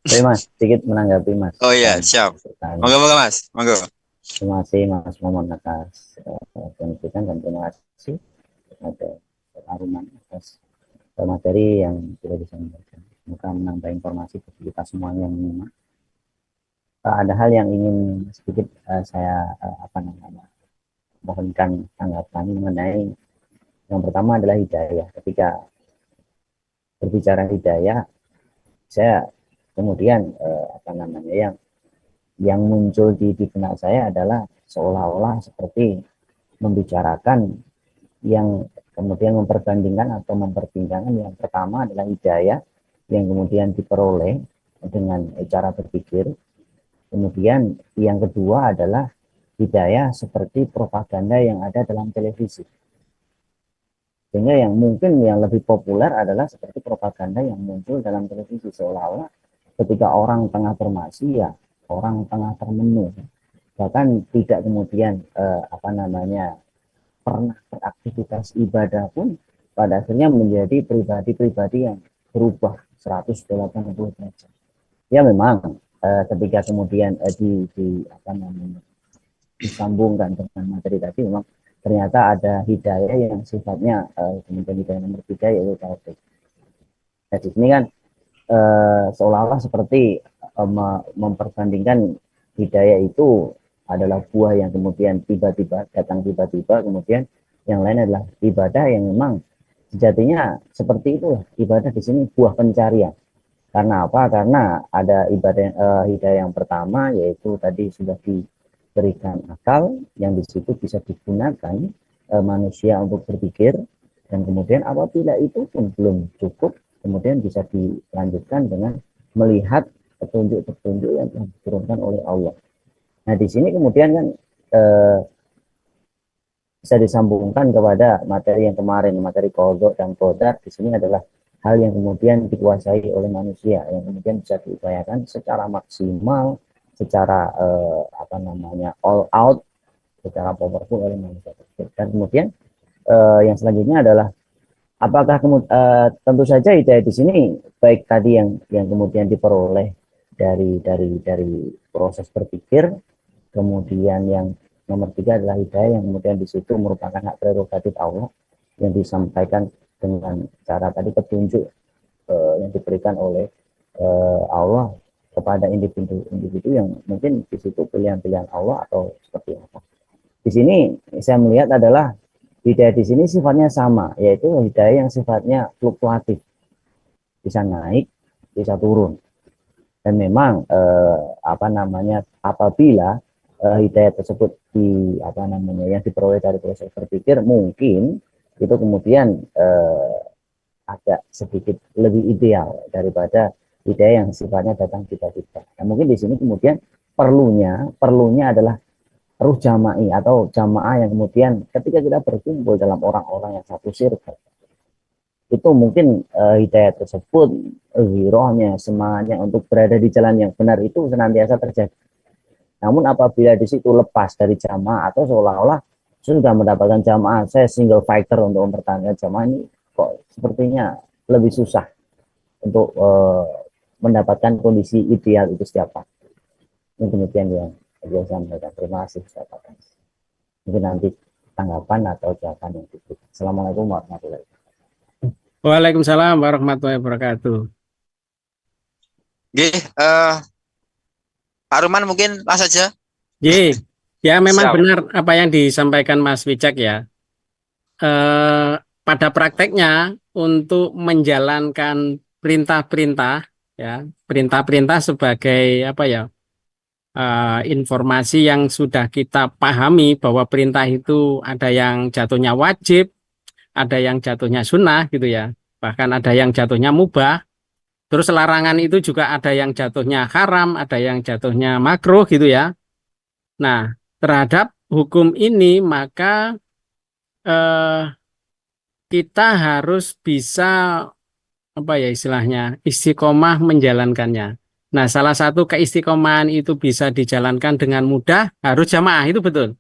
Tapi Mas, sedikit menanggapi Mas. Oh iya, siap. Pertanyaan. Monggo monggo Mas. Monggo. Terima kasih Mas Momon atas penelitian dan terima kasih kepada Pak Aruman atas materi yang sudah disampaikan. Semoga menambah informasi bagi kita semua yang menyimak. Ada hal yang ingin sedikit saya mohonkan tanggapan mengenai yang pertama adalah hidayah. Ketika berbicara hidayah, saya kemudian yang muncul di benak saya adalah seolah-olah seperti membicarakan yang kemudian memperbandingkan atau mempertimbangkan yang pertama adalah hidayah yang kemudian diperoleh dengan cara berpikir. Kemudian yang kedua adalah hidayah seperti propaganda yang ada dalam televisi. Sehingga yang mungkin yang lebih populer adalah seperti propaganda yang muncul dalam televisi, seolah-olah ketika orang tengah bermaksiat, orang tengah termenung, bahkan tidak kemudian pernah beraktivitas ibadah pun pada akhirnya menjadi pribadi-pribadi yang berubah 180 derajat. Ya memang ketika kemudian disambungkan dengan materi tadi, memang ternyata ada hidayah yang sifatnya kemudian hidayah nomor 3 yaitu taufik. Nah di sini kan seolah-olah seperti memperbandingkan hidayah itu adalah buah yang kemudian tiba-tiba datang tiba-tiba, kemudian yang lain adalah ibadah yang memang sejatinya seperti itu. Ibadah di sini buah pencarian. Karena apa? Karena ada ibadah hidayah yang pertama yaitu tadi sudah diberikan akal yang di situ bisa digunakan manusia untuk berpikir, dan kemudian apabila itu pun belum cukup, kemudian bisa dilanjutkan dengan melihat petunjuk-petunjuk yang telah diturunkan oleh Allah. Nah di sini kemudian kan bisa disambungkan kepada materi yang kemarin, materi qadha dan qadar. Di sini adalah hal yang kemudian dikuasai oleh manusia, yang kemudian bisa diupayakan secara maksimal, secara all out, secara powerful oleh manusia. Dan kemudian yang selanjutnya adalah apakah tentu saja hidayah di sini baik tadi yang kemudian diperoleh dari proses berpikir, kemudian yang nomor tiga adalah hidayah yang kemudian di situ merupakan hak prerogatif Allah yang disampaikan dengan cara tadi petunjuk yang diberikan oleh Allah kepada individu-individu yang mungkin di situ pilihan-pilihan Allah atau seperti apa. Di sini saya melihat adalah hidayah di sini sifatnya sama, yaitu hidayah yang sifatnya fluktuatif, bisa naik, bisa turun. Dan memang apabila hidayah tersebut yang diperoleh dari proses berpikir, mungkin itu kemudian agak sedikit lebih ideal daripada hidayah yang sifatnya datang tiba-tiba. Nah, mungkin di sini kemudian perlunya adalah ruh jama'i atau jamaah yang kemudian ketika kita berkumpul dalam orang-orang yang satu circle, itu mungkin hidayah tersebut, girohnya, semangatnya untuk berada di jalan yang benar itu senantiasa terjadi. Namun apabila di situ lepas dari jamaah atau seolah-olah sudah mendapatkan jamaah, saya single fighter untuk mempertahankan jamaah ini, kok sepertinya lebih susah untuk mendapatkan kondisi ideal itu setiap waktu. Ini demikian yang saya sampaikan. Terima kasih. Mungkin nanti tanggapan atau jawaban yang diberikan. Assalamualaikum warahmatullahi wabarakatuh. Waalaikumsalam warahmatullahi wabarakatuh. Oke, Pak Ruman mungkin langsung saja. Ya memang Siap. benar apa yang disampaikan Mas Wicak ya. Pada prakteknya untuk menjalankan perintah-perintah ya, perintah-perintah sebagai apa ya? Informasi yang sudah kita pahami bahwa perintah itu ada yang jatuhnya wajib, ada yang jatuhnya sunnah gitu ya. Bahkan ada yang jatuhnya mubah. Terus larangan itu juga ada yang jatuhnya haram, ada yang jatuhnya makruh gitu ya. Nah, terhadap hukum ini maka eh, kita harus bisa apa ya istilahnya istiqomah menjalankannya. Nah, salah satu keistiqomahan itu bisa dijalankan dengan mudah harus jamaah itu betul.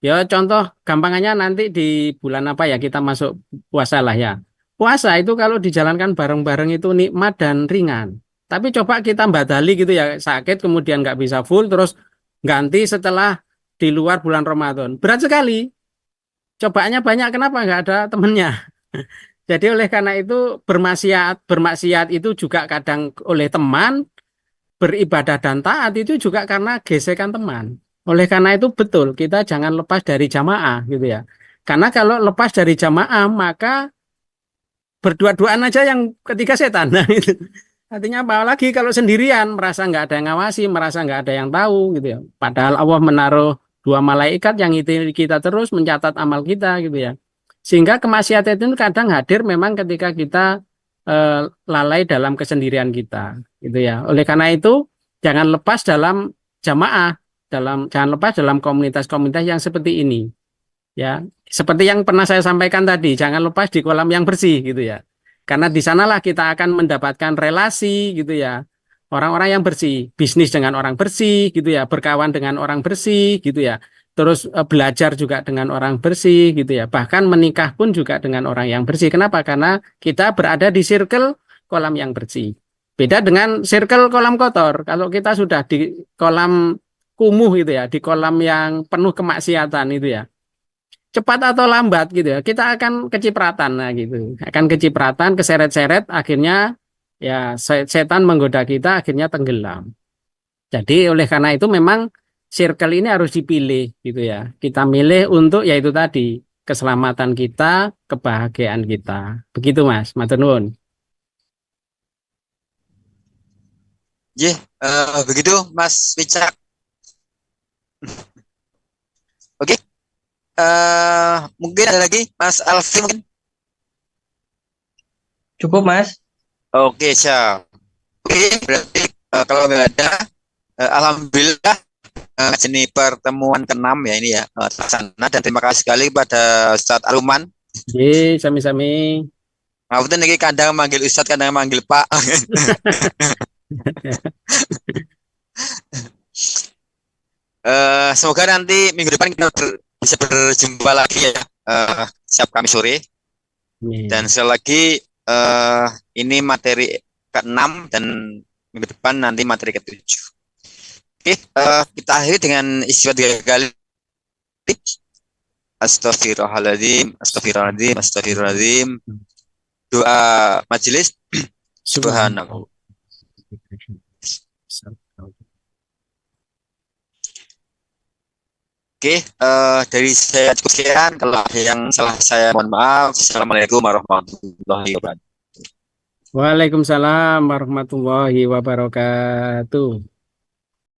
Ya contoh gampangannya nanti di bulan apa ya kita masuk puasa lah ya. Puasa itu kalau dijalankan bareng-bareng itu nikmat dan ringan. Tapi coba kita badali gitu ya sakit kemudian nggak bisa full terus ganti setelah di luar bulan Ramadan. Berat sekali. Cobaannya banyak kenapa nggak ada temennya? Jadi oleh karena itu bermaksiat itu juga kadang oleh teman, beribadah dan taat itu juga karena gesekan teman. Oleh karena itu betul kita jangan lepas dari jamaah gitu ya. Karena kalau lepas dari jamaah maka berdua-duaan aja yang ketiga setan. Nah, itu. Artinya apalagi kalau sendirian merasa nggak ada yang ngawasi, merasa nggak ada yang tahu gitu ya. Padahal Allah menaruh dua malaikat yang itu kita terus mencatat amal kita gitu ya. Sehingga kemaksiatan itu kadang hadir memang ketika kita lalai dalam kesendirian kita gitu ya. Oleh karena itu jangan lepas dalam jamaah, jangan lepas dalam komunitas-komunitas yang seperti ini ya. Seperti yang pernah saya sampaikan tadi, jangan lepas di kolam yang bersih gitu ya. Karena di sanalah kita akan mendapatkan relasi gitu ya. Orang-orang yang bersih, bisnis dengan orang bersih gitu ya, berkawan dengan orang bersih gitu ya. Terus belajar juga dengan orang bersih gitu ya. Bahkan menikah pun juga dengan orang yang bersih. Kenapa? Karena kita berada di circle kolam yang bersih. Beda dengan circle kolam kotor. Kalau kita sudah di kolam kumuh gitu ya, di kolam yang penuh kemaksiatan itu ya cepat atau lambat gitu ya kita akan kecipratan nah gitu akan kecipratan keseret-seret akhirnya ya setan menggoda kita akhirnya tenggelam jadi oleh karena itu memang circle ini harus dipilih gitu ya kita milih untuk yaitu tadi keselamatan kita kebahagiaan kita begitu Mas matur nuwun. Begitu Mas Wicak. Oke. Mungkin ada lagi Mas Alfi mungkin. Cukup, Mas. Oke, siap. Oke, berarti kalau nggak ada, alhamdulillah ini pertemuan ke-6 ya ini ya terlaksana dan terima kasih sekali kepada Ustadz Aruman. Sami-sami. Ngapunten iki kadang manggil Ustadz, kadang manggil Pak. Semoga nanti minggu depan kita bisa berjumpa lagi ya. Siap kami sore. Dan sekali lagi ini materi ke-6 dan minggu depan nanti materi ke-7. Oke, kita akhiri dengan istighfar 3 kali. Astagfirullahaladzim, astagfirullahaladzim, astagfirullahaladzim. Doa majelis. Subhanallah. Oke, dari saya cukup sekian. Kalau ada yang salah saya mohon maaf. Assalamualaikum warahmatullahi wabarakatuh. Waalaikumsalam warahmatullahi wabarakatuh.